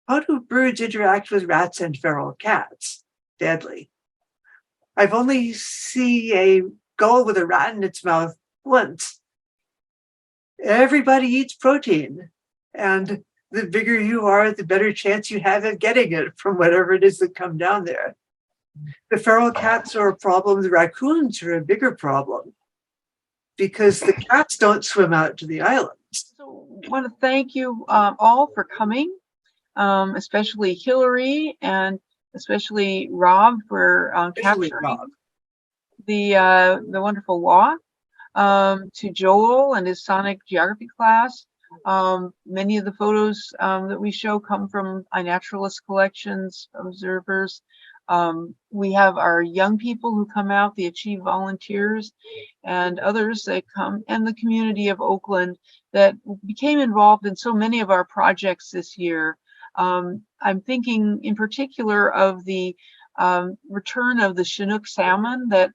How do birds interact with rats and feral cats? Deadly. I've only seen a gull with a rat in its mouth once. Everybody eats protein, and the bigger you are, the better chance you have of getting it from whatever it is that come down there. The feral cats are a problem. The raccoons are a bigger problem because the cats don't swim out to the islands. So I want to thank you all for coming. Especially Hilary and especially Rob for capturing the wonderful walk. To Joel and his sonic geography class. Many of the photos that we show come from iNaturalist collections, observers. We have our young people who come out, the Achieve volunteers, and others that come, and the community of Oakland that became involved in so many of our projects this year. I'm thinking in particular of the return of the Chinook salmon that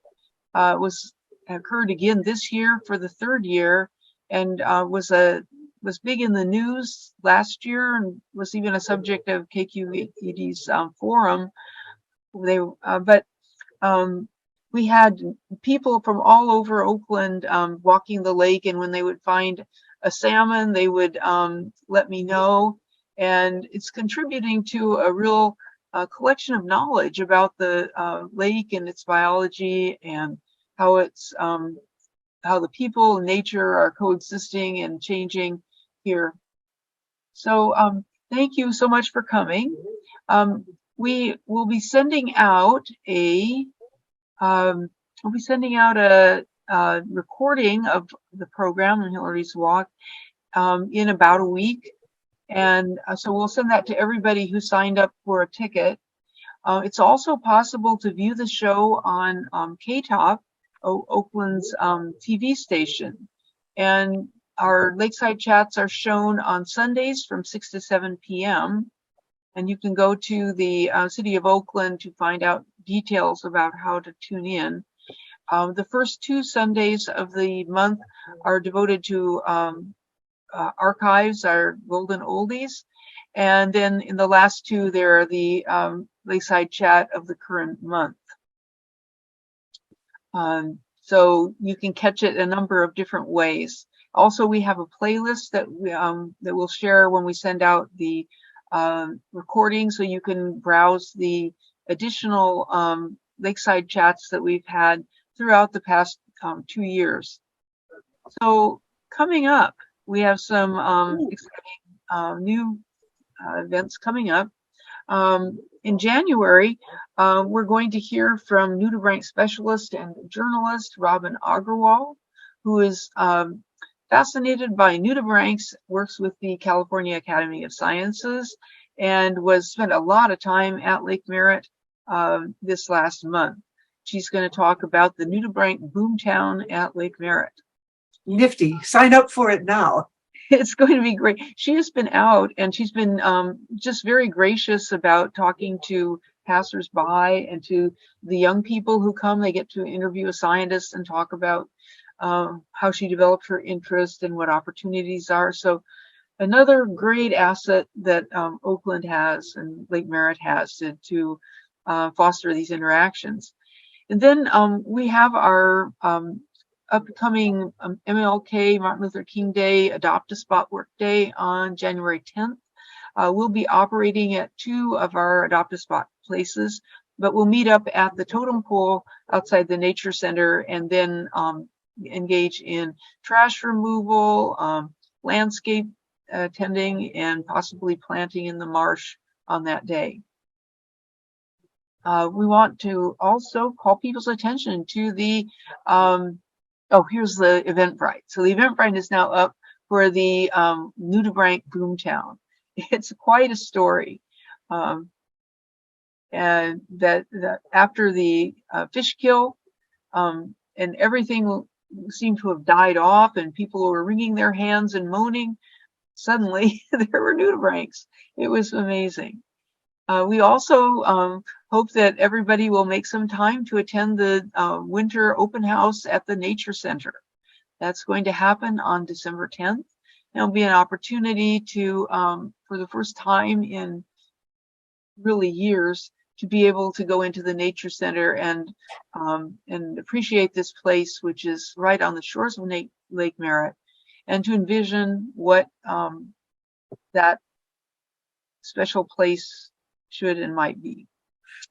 occurred again this year for the third year, and was big in the news last year and was even a subject of KQED's forum. We had people from all over Oakland walking the lake, and when they would find a salmon, they would let me know. And it's contributing to a real collection of knowledge about the lake and its biology and how it's how the people and nature are coexisting and changing here. So thank you so much for coming. We will be sending out a recording of the program and Hilary's walk in about a week. And so we'll send that to everybody who signed up for a ticket. It's also possible to view the show on KTOP, Oakland's TV station. And our Lakeside chats are shown on Sundays from 6 to 7 p.m. And you can go to the City of Oakland to find out details about how to tune in. The first 2 Sundays of the month are devoted to archives, our golden oldies. And then in the last 2, there are the Lakeside chat of the current month. So you can catch it a number of different ways. Also, we have a playlist that that we'll share when we send out the recording, so you can browse the additional Lakeside chats that we've had throughout the past 2 years. So coming up, we have some exciting new events coming up. In January, we're going to hear from nudibranch specialist and journalist Robin Agarwal, who is fascinated by nudibranchs, works with the California Academy of Sciences, and spent a lot of time at Lake Merritt this last month. She's going to talk about the nudibranch boomtown at Lake Merritt. Nifty. Sign up for it now. It's going to be great. She has been out, and she's been just very gracious about talking to passersby and to the young people who come. They get to interview a scientist and talk about how she developed her interest and what opportunities are. So another great asset that Oakland has and Lake Merritt has to foster these interactions. And then we have our upcoming MLK, Martin Luther King Day, Adopt a Spot Work Day on January 10th. We'll be operating at 2 of our Adopt a Spot places, but we'll meet up at the totem pole outside the Nature Center and then engage in trash removal, landscape tending, and possibly planting in the marsh on that day. We want to also call people's attention to the here's the Eventbrite. So the Eventbrite is now up for the nudibranch boomtown. It's quite a story. And that after the fish kill, and everything seemed to have died off, and people were wringing their hands and moaning, suddenly there were nudibranchs. It was amazing. We also hope that everybody will make some time to attend the winter open house at the Nature Center. That's going to happen on December 10th. There'll be an opportunity to, for the first time in really years, to be able to go into the Nature Center and appreciate this place, which is right on the shores of Lake Merritt, and to envision what that special place should and might be.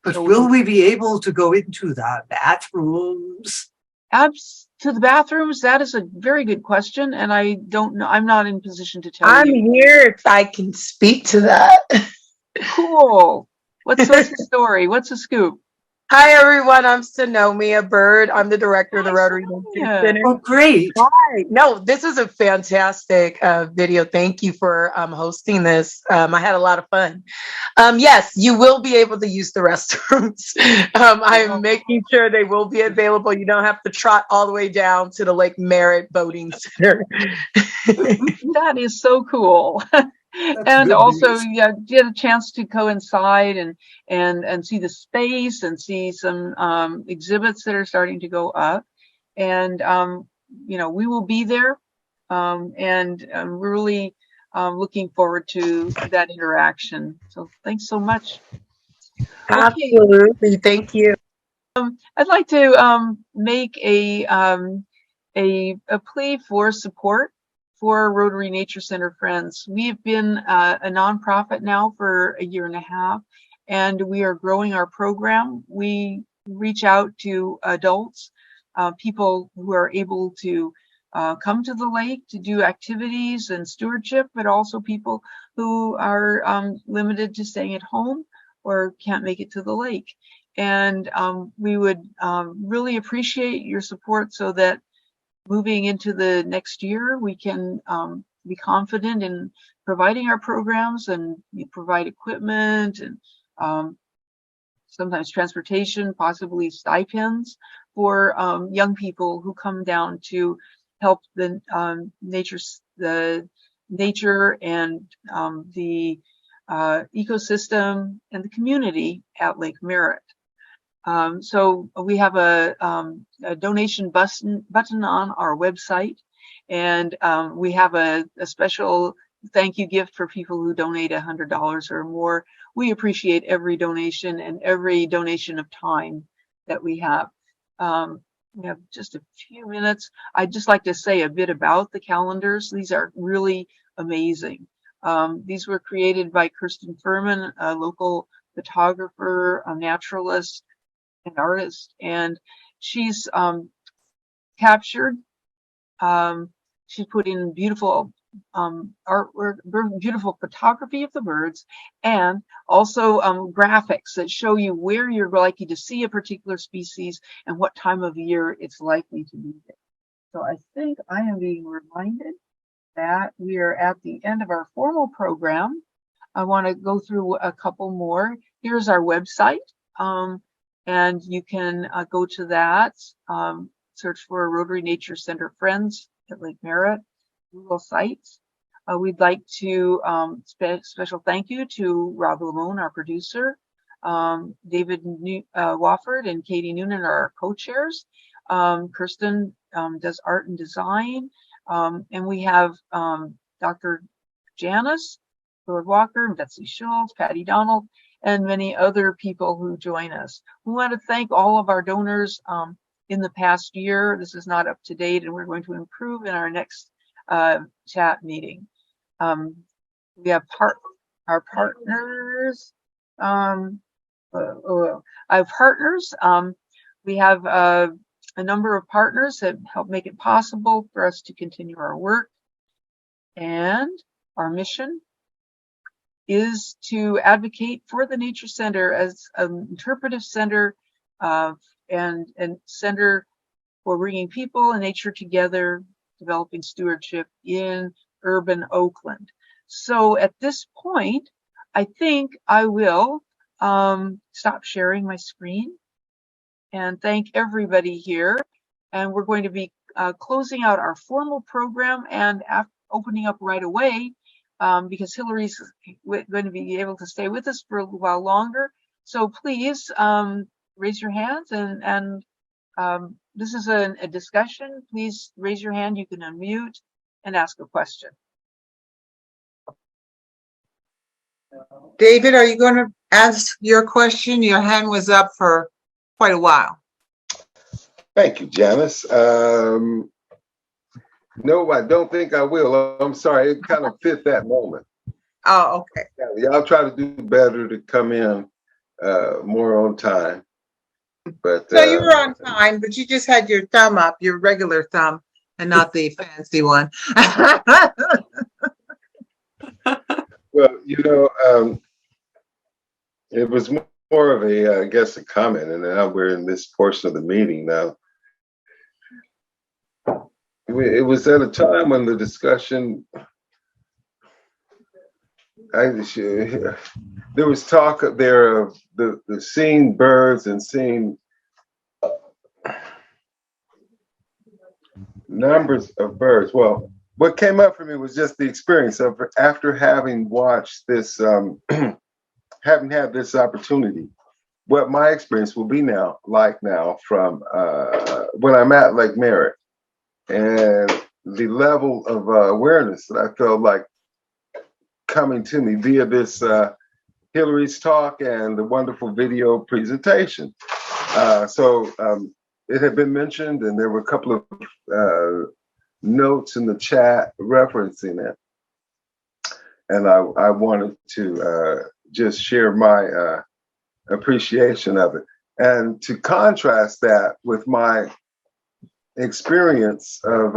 But So will we be able to go into the bathrooms? To the bathrooms, that is a very good question, and I don't know. I'm not in position to tell you. I'm here if I can speak to that. Cool. What's the story? What's the scoop? Hi, everyone. I'm Sonomia Bird. I'm the director of the Rotary Nature Center. Oh, great. Hi. No, this is a fantastic video. Thank you for hosting this. I had a lot of fun. Yes, you will be able to use the restrooms. I'm making sure they will be available. You don't have to trot all the way down to the Lake Merritt Boating Center. That is so cool. And also, yeah, get a chance to coincide and see the space and see some exhibits that are starting to go up. And we will be there, and I'm really looking forward to that interaction. So thanks so much. Absolutely, thank you. I'd like to make a plea for support for Rotary Nature Center Friends. We have been a nonprofit now for 1.5 years, and we are growing our program. We reach out to adults, people who are able to come to the lake to do activities and stewardship, but also people who are limited to staying at home or can't make it to the lake. And we would really appreciate your support so that moving into the next year, we can be confident in providing our programs, and we provide equipment and sometimes transportation, possibly stipends for young people who come down to help the nature and the ecosystem and the community at Lake Merritt. So we have a donation button on our website, and we have a special thank you gift for people who donate $100 or more. We appreciate every donation and every donation of time that we have. we have just a few minutes. I'd just like to say a bit about the calendars. These are really amazing. These were created by Kirsten Furman, a local photographer, a naturalist, an artist, and she's captured, she put in beautiful artwork, beautiful photography of the birds, and also graphics that show you where you're likely to see a particular species and what time of year it's likely to be there. So I think I am being reminded that we are at the end of our formal program. I want to go through a couple more. Here's our website, and you can go to that, search for Rotary Nature Center Friends at Lake Merritt, Google Sites. We'd like to special thank you to Rob Lamone, our producer, David Wofford and Katie Noonan are our co-chairs. Kirsten does art and design, and we have Dr. Janice, Lord Walker, and Betsy Schultz, Patty Donald, and many other people who join us. We want to thank all of our donors in the past year. This is not up to date, and we're going to improve in our next chat meeting. We have our partners. I have partners. We have a number of partners that help make it possible for us to continue our work. And our mission is to advocate for the Nature Center as an interpretive center and center for bringing people and nature together, developing stewardship in urban Oakland. So at this point, I think I will stop sharing my screen and thank everybody here. And we're going to be closing out our formal program and opening up right away because Hilary's going to be able to stay with us for a while longer. So please raise your hands, and this is a discussion. Please raise your hand. You can unmute and ask a question. David, are you going to ask your question? Your hand was up for quite a while. Thank you, Janice. No, I don't think I will. I'm sorry. It kind of fit that moment. Oh, okay. Yeah, I'll try to do better to come in more on time. But no, you were on time, but you just had your thumb up, your regular thumb, and not the fancy one. Well, it was more of a, I guess, a comment, and now we're in this portion of the meeting now. It was at a time when the discussion, there was talk there of the seeing birds and seeing numbers of birds. Well, what came up for me was just the experience of after having watched this, having had this opportunity, what my experience will be now from when I'm at Lake Merritt, and the level of awareness that I felt like coming to me via this Hilary's talk and the wonderful video presentation. So it had been mentioned, and there were a couple of notes in the chat referencing it. And I wanted to just share my appreciation of it. And to contrast that with my experience of,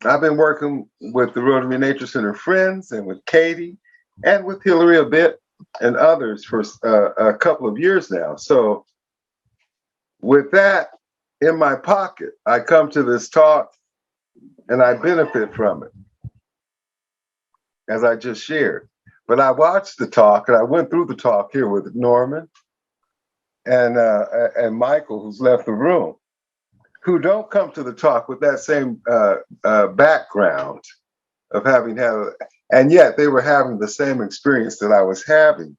I've been working with the Rotary Nature Center Friends and with Katie and with Hilary a bit and others for a couple of years now. So with that in my pocket, I come to this talk and I benefit from it, as I just shared. But I watched the talk and I went through the talk here with Norman and Michael, who's left the room, who don't come to the talk with that same background of having had, and yet they were having the same experience that I was having.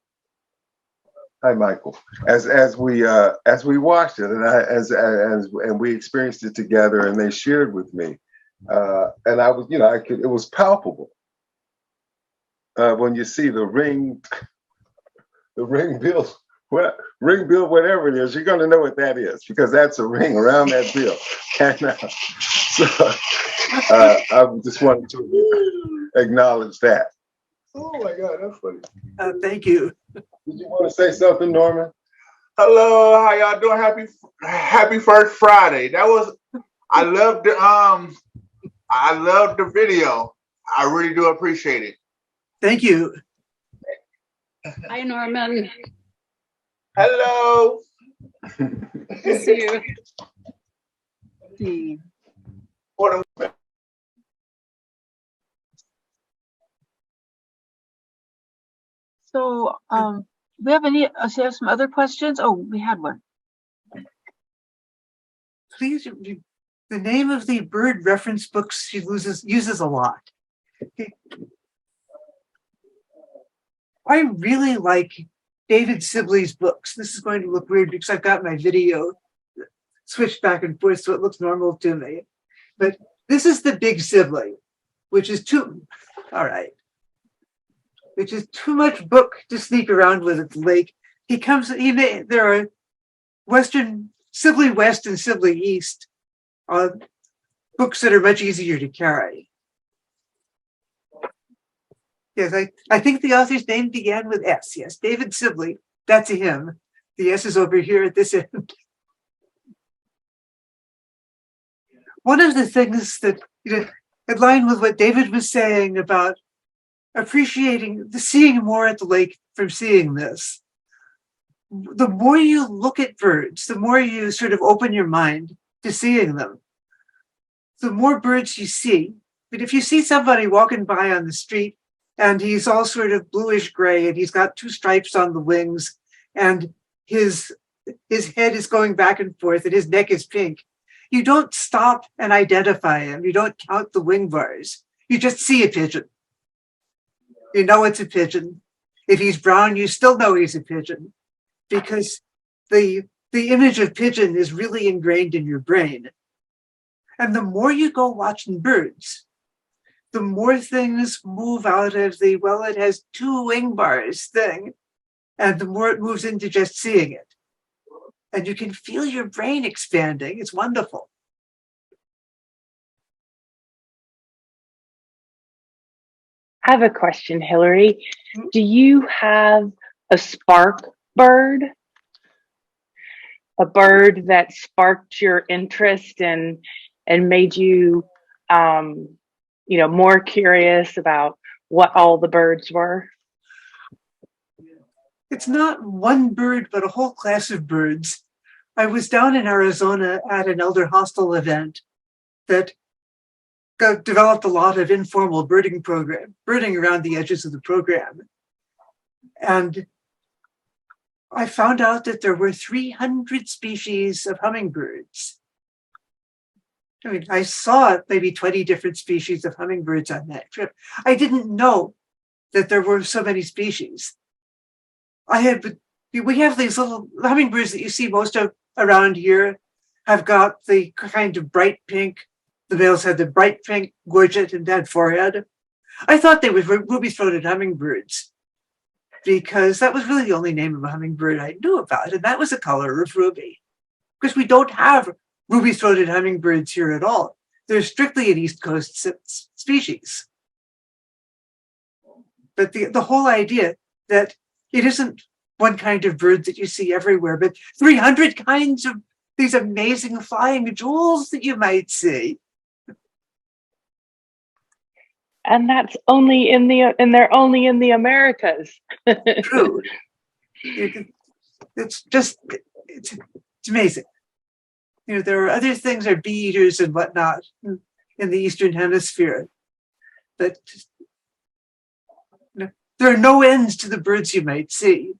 Hi, Michael. As we watched it, and we experienced it together, and they shared with me, and I was, it was palpable when you see the ring bill Well, ring bill, whatever it is, you're going to know what that is because that's a ring around that bill. And I just wanted to acknowledge that. Oh my God, that's funny. Thank you. Did you want to say something, Norman? Hello, how y'all doing? Happy first Friday. I loved the video. I really do appreciate it. Thank you. Hi, Norman. Hello. Good to see you. So, we have some other questions? Oh, we had one. Please, the name of the bird reference books she uses a lot. I really like David Sibley's books. This is going to look weird because I've got my video switched back and forth so it looks normal to me. But this is the Big Sibley, which is too much book to sneak around with at the lake. There are Sibley West and Sibley East, books that are much easier to carry. Yes, I think the author's name began with S. Yes, David Sibley. That's a him. The S is over here at this end. One of the things that, in line with what David was saying about seeing more at the lake from seeing this, the more you look at birds, the more you sort of open your mind to seeing them, the more birds you see. But if you see somebody walking by on the street and he's all sort of bluish gray and he's got two stripes on the wings and his head is going back and forth and his neck is pink, you don't stop and identify him. You don't count the wing bars. You just see a pigeon. You know it's a pigeon. If he's brown, you still know he's a pigeon because the image of pigeon is really ingrained in your brain. And the more you go watching birds, the more things move out of it has two wing bars thing, and the more it moves into just seeing it. And you can feel your brain expanding. It's wonderful. I have a question, Hilary. Do you have a spark bird? A bird that sparked your interest and made you, more curious about what all the birds were? It's not one bird, but a whole class of birds. I was down in Arizona at an elder hostel event that developed a lot of informal birding around the edges of the program. And I found out that there were 300 species of hummingbirds. I mean, I saw maybe 20 different species of hummingbirds on that trip. I didn't know that there were so many species. We have these little hummingbirds that you see most of around here have got the kind of bright pink. The males had the bright pink gorget and that forehead. I thought they were ruby-throated hummingbirds because that was really the only name of a hummingbird I knew about, and that was the color of ruby. Because we don't have ruby-throated hummingbirds here at all. They're strictly an East Coast species. But the whole idea that it isn't one kind of bird that you see everywhere, but 300 kinds of these amazing flying jewels that you might see. And that's only they're only in the Americas. True. It's amazing. There are other things, like bee eaters and whatnot in the Eastern Hemisphere. But there are no ends to the birds you might see.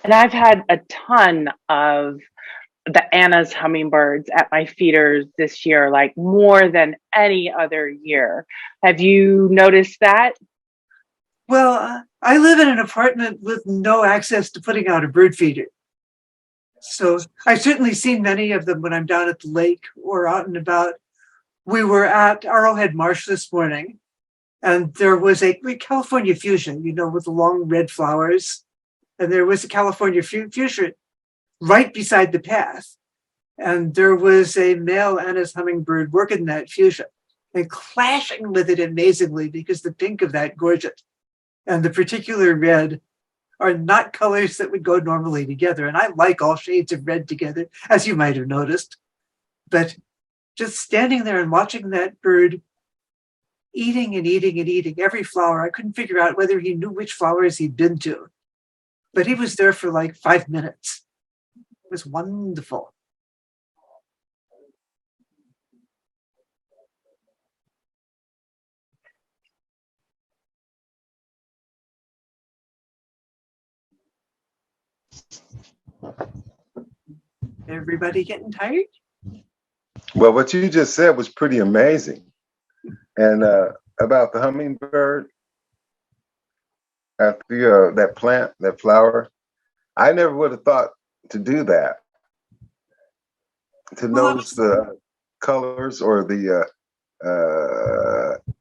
And I've had a ton of the Anna's hummingbirds at my feeders this year, like more than any other year. Have you noticed that? Well, I live in an apartment with no access to putting out a bird feeder. So I've certainly seen many of them when I'm down at the lake or out and about. We were at Arrowhead Marsh this morning, and there was a California fusion, with the long red flowers. and there was a California fuchsia right beside the path. And there was a male Anna's hummingbird working that fuchsia and clashing with it amazingly because the pink of that gorgeous and the particular red are not colors that would go normally together. And I like all shades of red together, as you might have noticed. But just standing there and watching that bird eating and eating and eating every flower, I couldn't figure out whether he knew which flowers he'd been to. But he was there for like 5 minutes. It was wonderful. Everybody getting tired? Well, what you just said was pretty amazing. And about the hummingbird, that plant, that flower, I never would have thought to do that. To notice the colors or the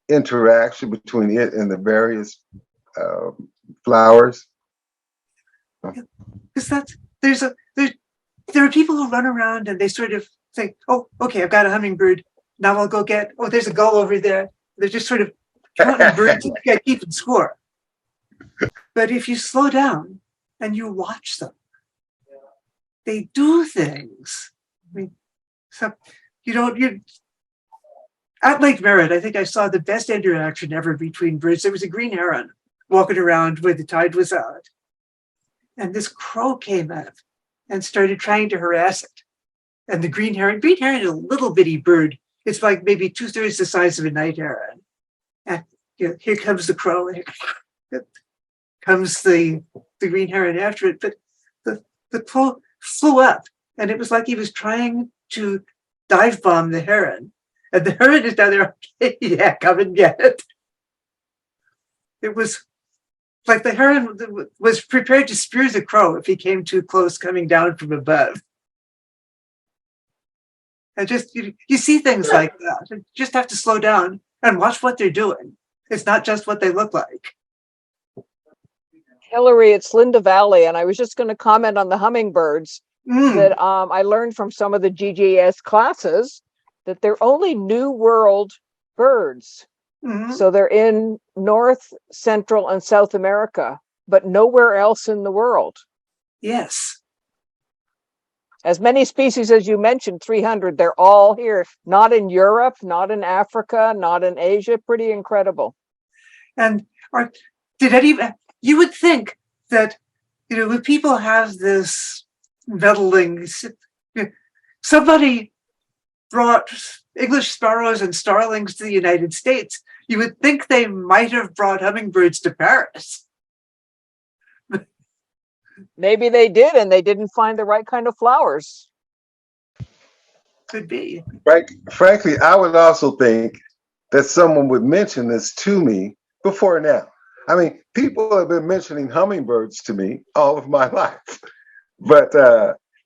interaction between it and the various flowers. Because there are people who run around and they sort of think, oh, okay, I've got a hummingbird. Now I'll go get, oh, there's a gull over there. They're just sort of counting birds and keeping score. But if you slow down and you watch them, they do things. I mean, so you at Lake Merritt, I think I saw the best interaction ever between birds. There was a green heron walking around where the tide was out. And this crow came up and started trying to harass it. And the green heron is a little bitty bird. It's like maybe 2/3 the size of a night heron. And here comes the crow, and here comes the green heron after it. But the crow flew up, and it was like he was trying to dive bomb the heron. And the heron is down there, okay, yeah, come and get it. It was like the heron was prepared to spear the crow if he came too close coming down from above. And just, you see things like that. You just have to slow down and watch what they're doing. It's not just what they look like. Hilary, it's Linda Valley, and I was just going to comment on the hummingbirds that I learned from some of the GGS classes that they're only New World birds. So they're in North, Central, and South America, but nowhere else in the world. Yes. As many species as you mentioned, 300, they're all here. Not in Europe, not in Africa, not in Asia. Pretty incredible. And you would think that, when people have this meddling, somebody brought English sparrows and starlings to the United States, you would think they might have brought hummingbirds to Paris. Maybe they did, and they didn't find the right kind of flowers. Could be. Frankly, I would also think that someone would mention this to me before now. I mean, people have been mentioning hummingbirds to me all of my life, but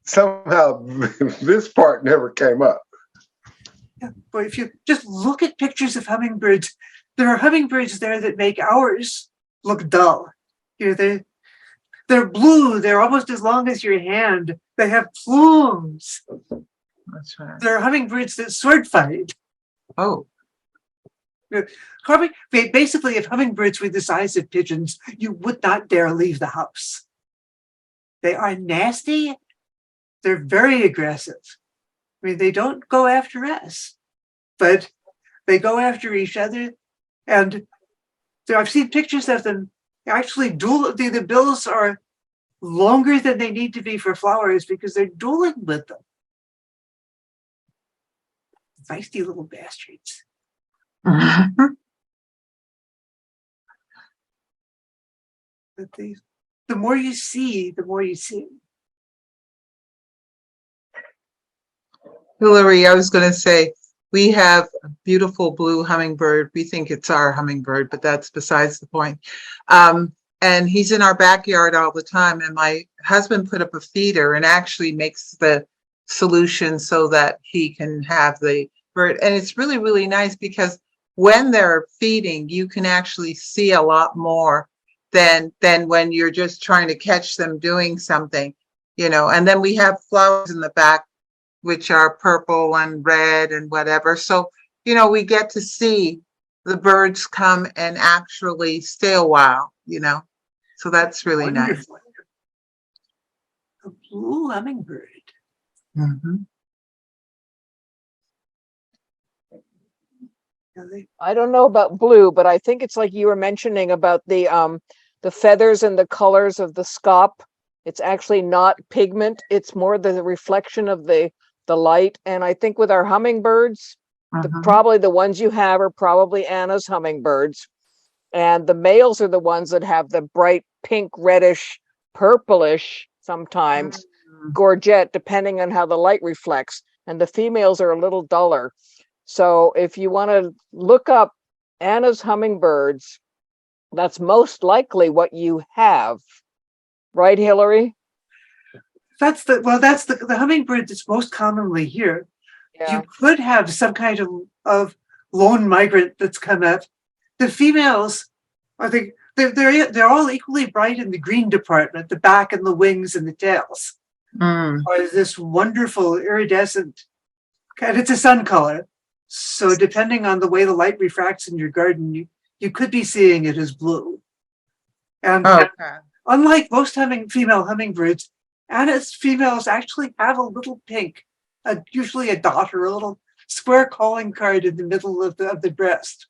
somehow this part never came up. Yeah, but if you just look at pictures of hummingbirds, there are hummingbirds there that make ours look dull. They're blue. They're almost as long as your hand. They have plumes. That's right. There are hummingbirds that sword fight. Oh. Basically, if hummingbirds were the size of pigeons, you would not dare leave the house. They are nasty. They're very aggressive. I mean, they don't go after us, but they go after each other. And I've seen pictures of them actually the bills are longer than they need to be for flowers because they're dueling with them. Feisty little bastards. But the more you see, the more you see. Hilary, I was going to say, we have a beautiful blue hummingbird. We think it's our hummingbird, but that's besides the point. And he's in our backyard all the time. And my husband put up a feeder and actually makes the solution so that he can have the bird. And it's really, really nice because when they're feeding, you can actually see a lot more than when you're just trying to catch them doing something, and then we have flowers in the back, which are purple and red and whatever. So, we get to see the birds come and actually stay a while, so that's really nice. Wonderful. A blue hummingbird. Mm-hmm. I don't know about blue, but I think it's like you were mentioning about the feathers and the colors of the scop. It's actually not pigment. It's more the reflection of the light. And I think with our hummingbirds, probably the ones you have are probably Anna's hummingbirds. And the males are the ones that have the bright pink, reddish, purplish, sometimes gorget, depending on how the light reflects. And the females are a little duller. So if you want to look up Anna's hummingbirds, that's most likely what you have. Right, Hilary? That's the hummingbird that's most commonly here. Yeah. You could have some kind of lone migrant that's come up. The females, I think they're all equally bright in the green department, the back and the wings and the tails. Are this wonderful iridescent, and it's a sun color. So depending on the way the light refracts in your garden, you could be seeing it as blue. And unlike most female hummingbirds, Anna's females actually have a little pink, usually a dot or a little square calling card in the middle of the breast,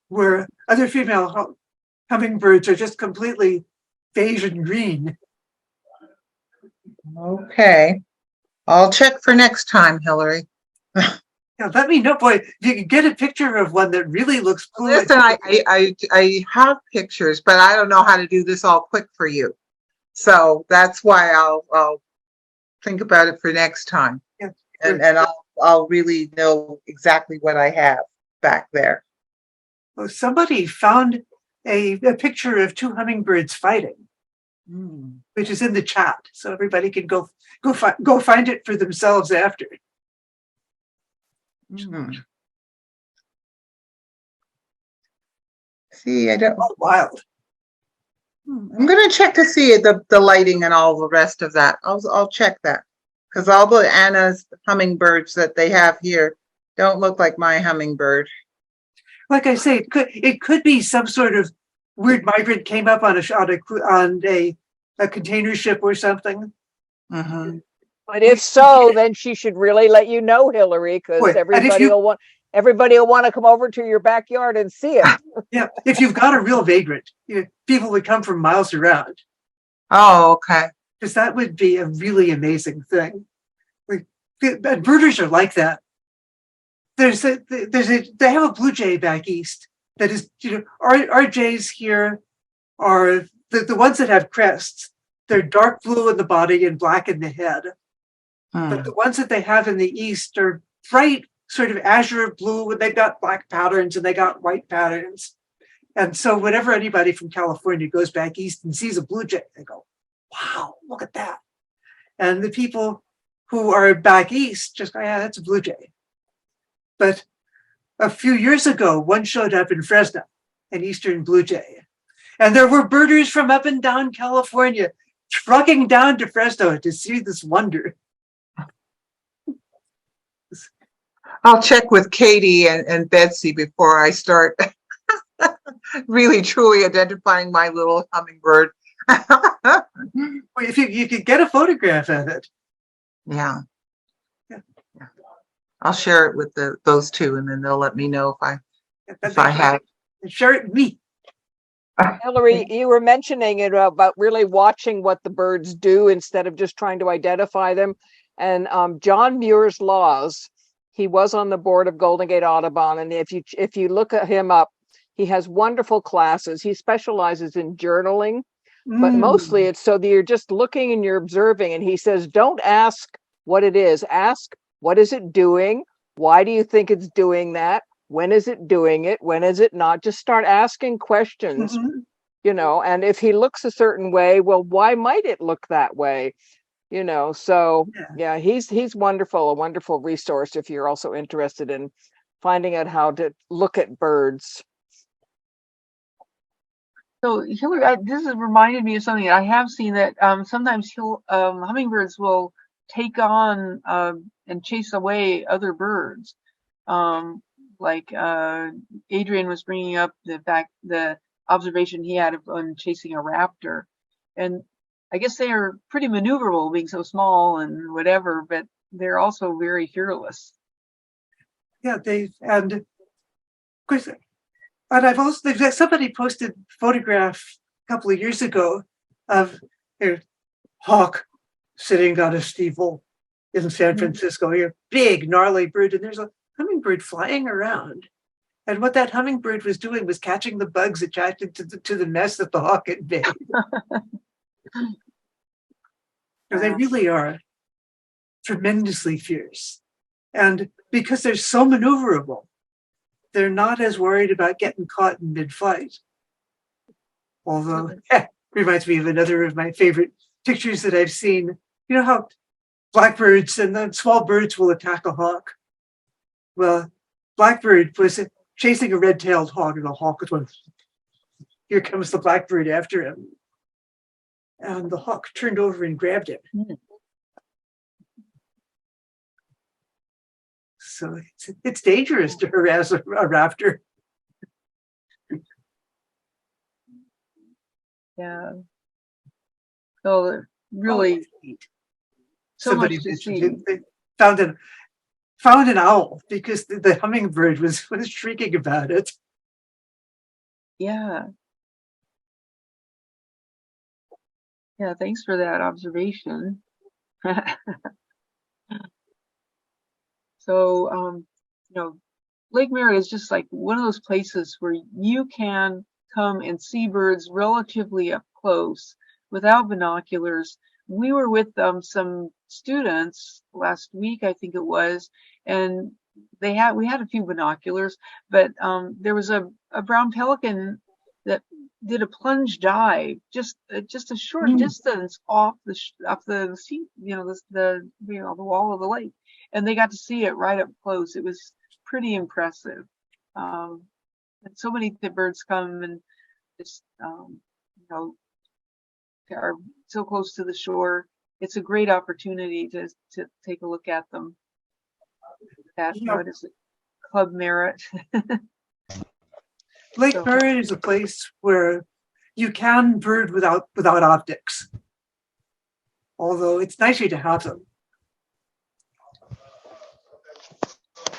where other female hummingbirds are just completely beige and green. Okay. I'll check for next time, Hilary. Yeah, let me know, boy, if you can get a picture of one that really looks blue. Listen, I have pictures, but I don't know how to do this all quick for you. So that's why I'll think about it for next time. Yeah. And I'll really know exactly what I have back there. Well, somebody found a picture of two hummingbirds fighting, which is in the chat, so everybody can go find it for themselves after. See, I don't. Oh, wild. I'm gonna check to see the lighting and all the rest of that. I'll check that, because all the Anna's hummingbirds that they have here don't look like my hummingbird. Like I say, it could be some sort of weird migrant came up on a container ship or something. But if so, then she should really let you know, Hilary, because everybody will want to come over to your backyard and see it. Yeah, if you've got a real vagrant, people would come from miles around. Oh, okay. Because that would be a really amazing thing. Birders are like that. They have a blue jay back east that is, our jays here are the ones that have crests. They're dark blue in the body and black in the head. But the ones that they have in the east are bright, sort of azure blue, and they've got black patterns and they got white patterns. And so whenever anybody from California goes back east and sees a blue jay, they go, wow, look at that. And the people who are back east just go, yeah, that's a blue jay. But a few years ago, one showed up in Fresno, an eastern blue jay. And there were birders from up and down California trucking down to Fresno to see this wonder. I'll check with Katie and Betsy before I start really truly identifying my little hummingbird. If you could get a photograph of it. Yeah. I'll share it with those two, and then they'll let me know if I have. Share it with me. Hilary, you were mentioning it about really watching what the birds do instead of just trying to identify them. And John Muir's Laws, he was on the board of Golden Gate Audubon, and if you look at him up, he has wonderful classes. He specializes in journaling, but mostly it's so that you're just looking and you're observing. And he says, don't ask what it is. Ask, what is it doing? Why do you think it's doing that? When is it doing it? When is it not? Just start asking questions, and if he looks a certain way, well, why might it look that way? So yeah, he's wonderful, a wonderful resource if you're also interested in finding out how to look at birds. So Hillary, this has reminded me of something. I have seen that sometimes hummingbirds will take on and chase away other birds. Like Adrian was bringing up the observation he had on chasing a raptor, and I guess they are pretty maneuverable, being so small and whatever, but they're also very fearless. Yeah, and of course, and I've also somebody posted a photograph a couple of years ago of a hawk sitting on a steeple in San Francisco. A big gnarly bird, and there's a hummingbird flying around. And what that hummingbird was doing was catching the bugs attracted to the mess that the hawk had made. They really are tremendously fierce. And because they're so maneuverable, they're not as worried about getting caught in mid-flight. Although, reminds me of another of my favorite pictures that I've seen. You know how blackbirds and then small birds will attack a hawk? Well, blackbird was chasing a red-tailed hawk, and the hawk was going, here comes the blackbird after him. And the hawk turned over and grabbed him. So it's dangerous to harass a raptor. Yeah. So really, so somebody much to see. found an owl because the hummingbird was shrieking about it. Yeah. Yeah, thanks for that observation. So, Lake Merritt is just like one of those places where you can come and see birds relatively up close without binoculars. We were with some students last week, I think it was, and we had a few binoculars, but there was a brown pelican that did a plunge dive just a short distance off the sea, the wall of the lake, and they got to see it right up close. It was pretty impressive. And so many birds come and just are so close to the shore. It's a great opportunity to take a look at them. What is it? Club Merritt. Lake Merritt is a place where you can bird without optics. Although it's nicer to have them.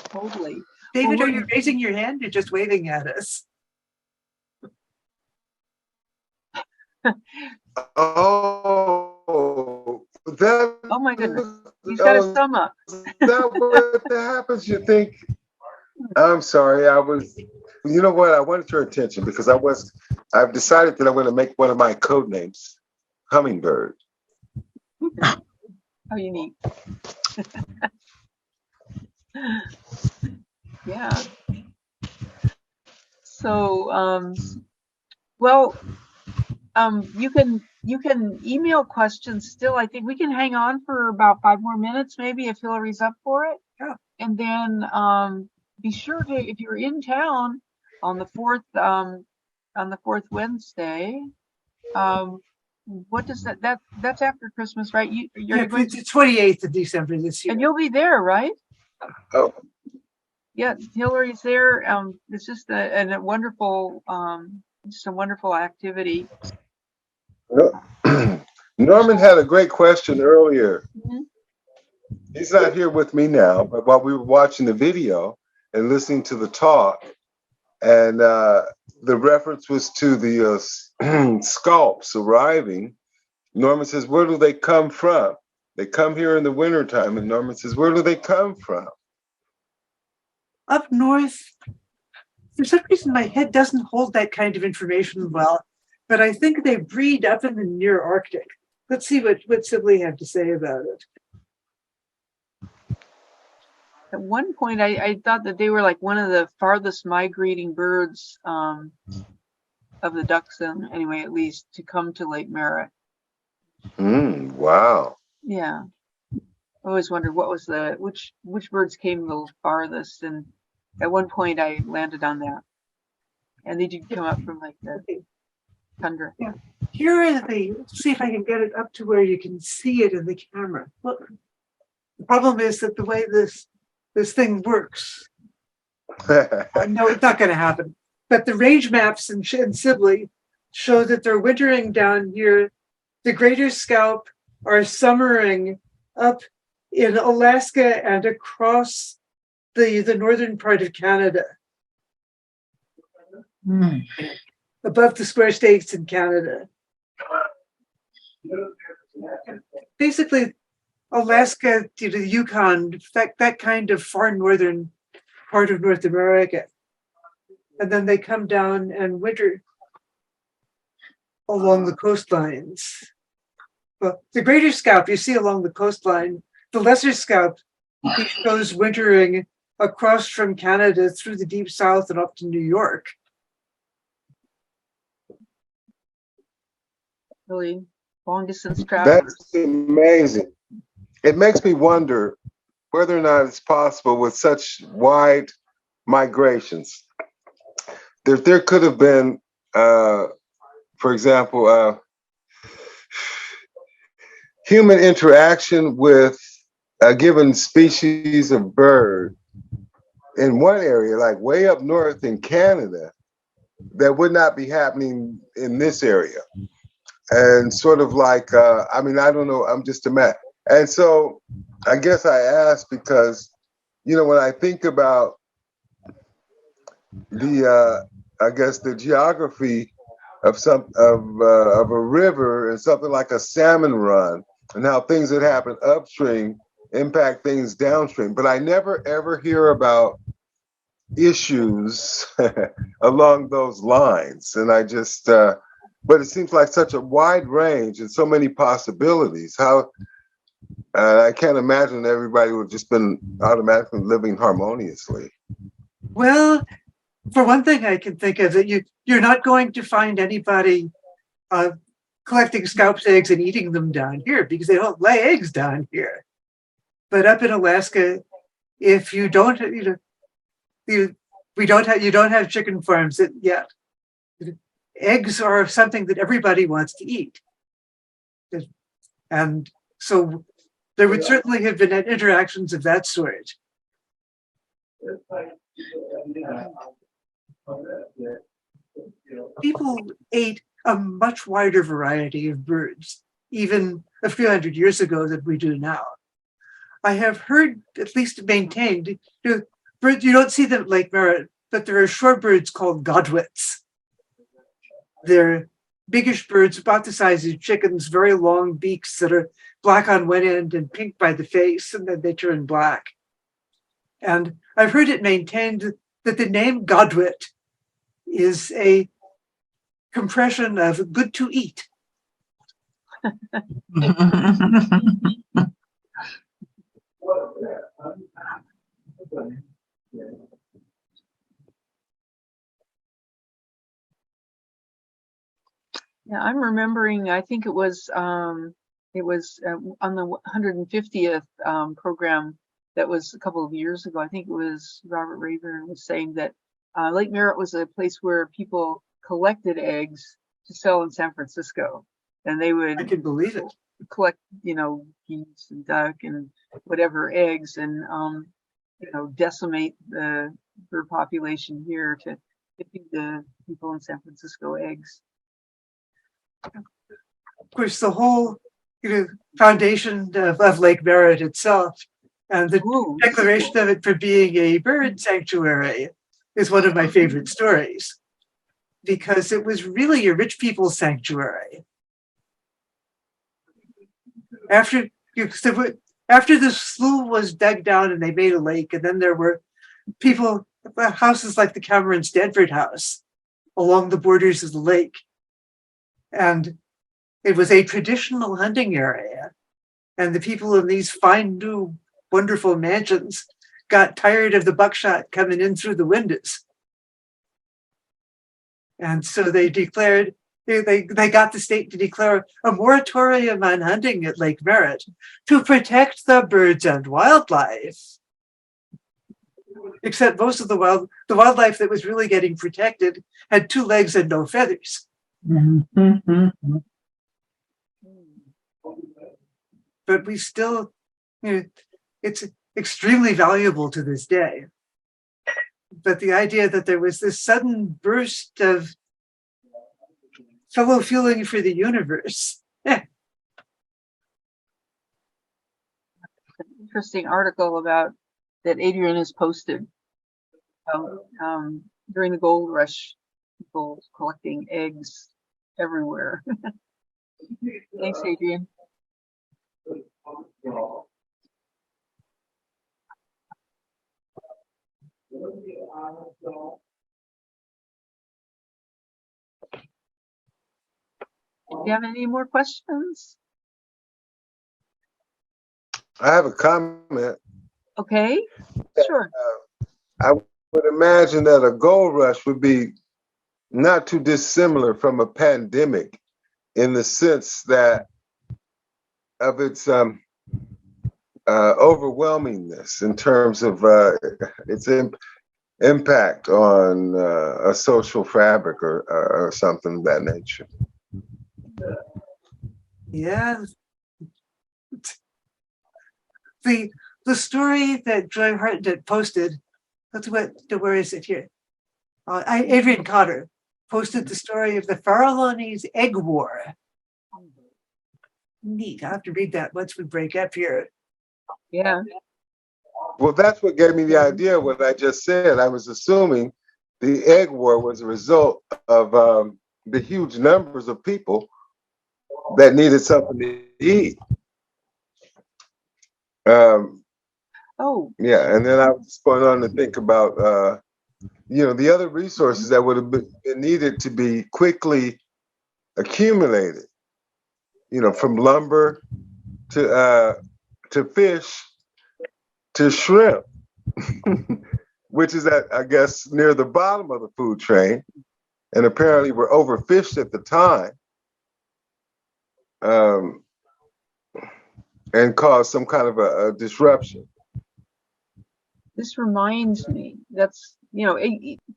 Totally. David, are you raising your hand? You're just waving at us. Oh, that. Oh my goodness, he's got his thumb up. That what happens? You think? I'm sorry. You know what? I wanted your attention because I've decided that I'm going to make one of my code names Hummingbird. How unique. Yeah. So, you can email questions still. I think we can hang on for about 5 more minutes, maybe, if Hilary's up for it. Yeah. And then be sure to, if you're in town on the 4th Wednesday, what does that's after Christmas, right? You're going it's the 28th of December this year. And you'll be there, right? Oh. Yeah, Hilary's there. It's just a wonderful, activity. Norman had a great question earlier. Mm-hmm. He's not here with me now, but while we were watching the video and listening to the talk, and the reference was to the scalps arriving. Norman says, where do they come from? They come here in the wintertime. And Norman says, where do they come from? Up north. For some reason, my head doesn't hold that kind of information well, but I think they breed up in the near Arctic. Let's see what Sibley had to say about it. At one point, I thought that they were like one of the farthest migrating birds of the ducks, anyway, at least, to come to Lake Merritt. Wow. Yeah. I always wondered what was which birds came the farthest, and at one point I landed on that. And they did come up from like the tundra. Yeah. Here is the, see if I can get it up to where you can see it in the camera. Well, the problem is that the way this thing works, no, it's not going to happen. But the range maps in Sibley show that they're wintering down here. The greater scaup are summering up in Alaska and across the northern part of Canada. Above the square states in Canada. Basically, Alaska to the Yukon, that kind of far northern part of North America. And then they come down and winter along the coastlines. Well, the greater scaup you see along the coastline, the lesser scaup shows wintering across from Canada through the deep south and up to New York. Really long distance travel. That's amazing. It makes me wonder whether or not it's possible with such wide migrations. There could have been, for example, human interaction with a given species of bird in one area, like way up north in Canada, that would not be happening in this area. And sort of like, I mean, I don't know, I'm just a man. And so I guess I ask because, you know, when I think about the, I guess the geography of a river and something like a salmon run and how things that happen upstream impact things downstream. But I never ever hear about issues along those lines. And I just, but it seems like such a wide range and so many possibilities. How I can't imagine everybody would have just been automatically living harmoniously. Well, for one thing, I can think of that you're not going to find anybody collecting scaups eggs and eating them down here because they don't lay eggs down here. But up in Alaska, if you don't, you don't have chicken farms yet. Eggs are something that everybody wants to eat. And so there would certainly have been interactions of that sort. People ate a much wider variety of birds, even a few hundred years ago than we do now. I have heard, at least maintained, birds, you don't see them at Lake Merritt, but there are shorebirds called godwits. They're biggish birds about the size of chickens, very long beaks that are black on one end and pink by the face, and then they turn black. And I've heard it maintained that the name godwit is a compression of good to eat. Yeah, I'm remembering, I think it was on the 150th program that was a couple of years ago. I think it was Robert Rayburn was saying that Lake Merritt was a place where people collected eggs to sell in San Francisco. And they would, I can believe it, collect, geese and duck and whatever eggs and, decimate the bird population here to feed the people in San Francisco eggs. Of course, the whole foundation of Lake Merritt itself and the declaration of it for being a bird sanctuary is one of my favorite stories because it was really a rich people's sanctuary. After the slough was dug down and they made a lake, and then there were houses like the Cameron Stanford House along the borders of the lake. And it was a traditional hunting area. And the people in these fine, new, wonderful mansions got tired of the buckshot coming in through the windows. And so they declared, they got the state to declare a moratorium on hunting at Lake Merritt to protect the birds and wildlife. Except most of the wildlife that was really getting protected had 2 legs and no feathers. But we still, it's extremely valuable to this day. But the idea that there was this sudden burst of fellow feeling for the universe. Interesting article about that Adrian has posted during the gold rush, people collecting eggs everywhere. Thanks, Adrian. Do you have any more questions? I have a comment. Okay, sure. I would imagine that a gold rush would be not too dissimilar from a pandemic in the sense that of its overwhelmingness in terms of its impact on a social fabric or something of that nature. Yeah. The story that Joy Hartnett posted, where is it here? Adrian Cotter posted the story of the Farallones egg war. Neat. I'll have to read that once we break up here. Yeah. Well, that's what gave me the idea of what I just said. I was assuming the egg war was a result of the huge numbers of people that needed something to eat. Yeah, and then I was going on to think about, the other resources that would have been needed to be quickly accumulated, from lumber to fish to shrimp, which is I guess, near the bottom of the food chain, and apparently were overfished at the time. And caused some kind of a disruption. This reminds me, that's,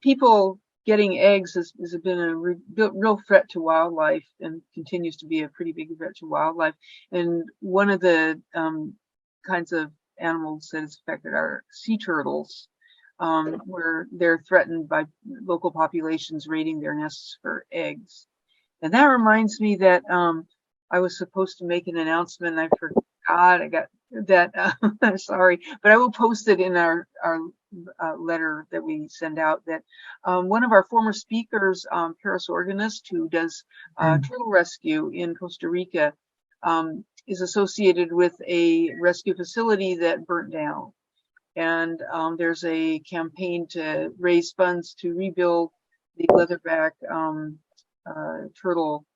people getting eggs has been a real threat to wildlife and continues to be a pretty big threat to wildlife. And one of the kinds of animals that is affected are sea turtles, where they're threatened by local populations raiding their nests for eggs. And that reminds me that I was supposed to make an announcement and I forgot. I got that. I'm sorry, but I will post it in our letter that we send out. That one of our former speakers, Paris Organist, who does turtle rescue in Costa Rica, is associated with a rescue facility that burnt down, and there's a campaign to raise funds to rebuild the leatherback turtle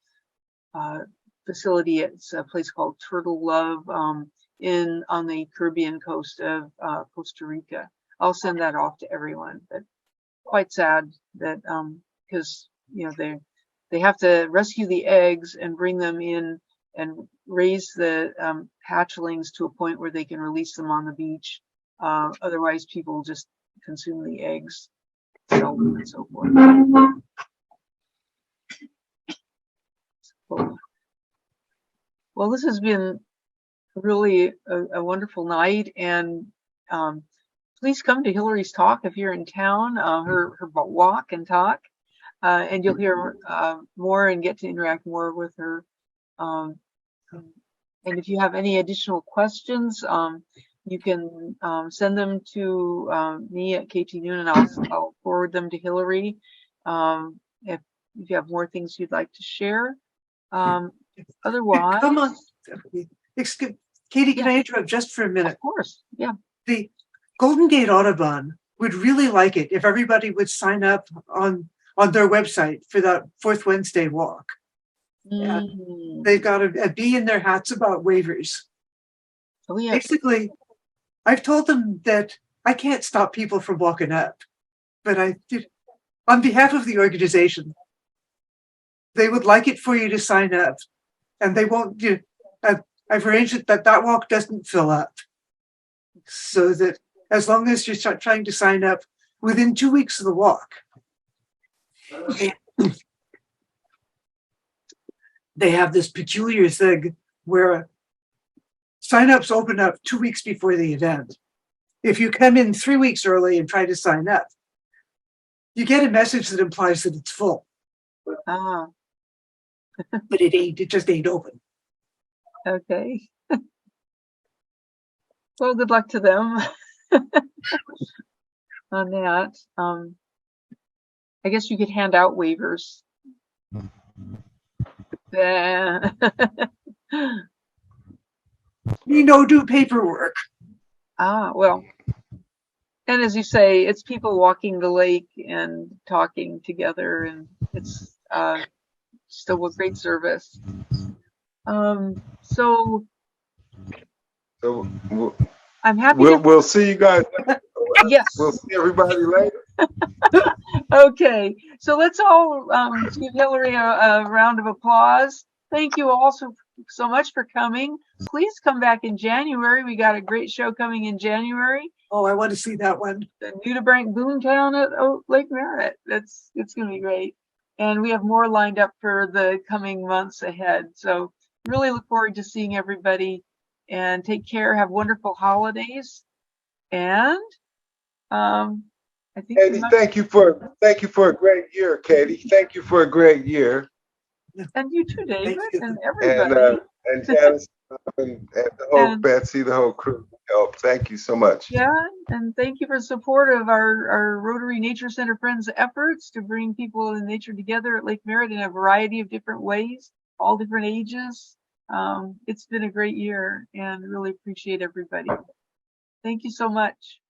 facility. It's a place called Turtle Love on the Caribbean coast of Costa Rica. I'll send that off to everyone. But quite sad that because they have to rescue the eggs and bring them in and raise the hatchlings to a point where they can release them on the beach. Otherwise, people just consume the eggs, sell them, and so forth. Well, this has been really a wonderful night, and please come to Hilary's talk if you're in town, her walk and talk, and you'll hear more and get to interact more with her. And if you have any additional questions, you can send them to me at KT Noon, and I'll forward them to Hilary if you have more things you'd like to share. Otherwise, come on. Excuse, Katie, can I interrupt just for a minute? Of course, yeah. The Golden Gate Audubon would really like it if everybody would sign up on their website for that fourth Wednesday walk. They've got a bee in their hats about waivers. Oh, yeah. Basically, I've told them that I can't stop people from walking up, but on behalf of the organization, they would like it for you to sign up, and they won't. I've arranged it that walk doesn't fill up, so that as long as you start trying to sign up within 2 weeks of the walk, they have this peculiar thing where signups open up 2 weeks before the event. If you come in 3 weeks early and try to sign up, you get a message that implies that it's full. Ah, But it ain't, it just ain't open. okay. Well, good luck to them on that. I guess you could hand out waivers. You know, do paperwork. Ah, well, and as you say, it's people walking the lake and talking together, and it's still a great service. So I'm happy we'll see you guys. Yes. We'll see everybody later. Okay, so let's all give Hilary a round of applause. Thank you all so much for coming. Please come back in January. We got a great show coming in January. Oh, I want to see that one. The Nudibranch Boomtown at Lake Merritt. It's going to be great. And we have more lined up for the coming months ahead. So really look forward to seeing everybody, and take care. Have wonderful holidays. And I think Katie, thank you for a great year, Katie. Thank you for a great year. And you too, David, and everybody. And Janice and the whole Betsy, the whole crew. Help. Thank you so much. Yeah, and thank you for support of our Rotary Nature Center Friends efforts to bring people in nature together at Lake Merritt in a variety of different ways, all different ages. It's been a great year, and really appreciate everybody. Thank you so much.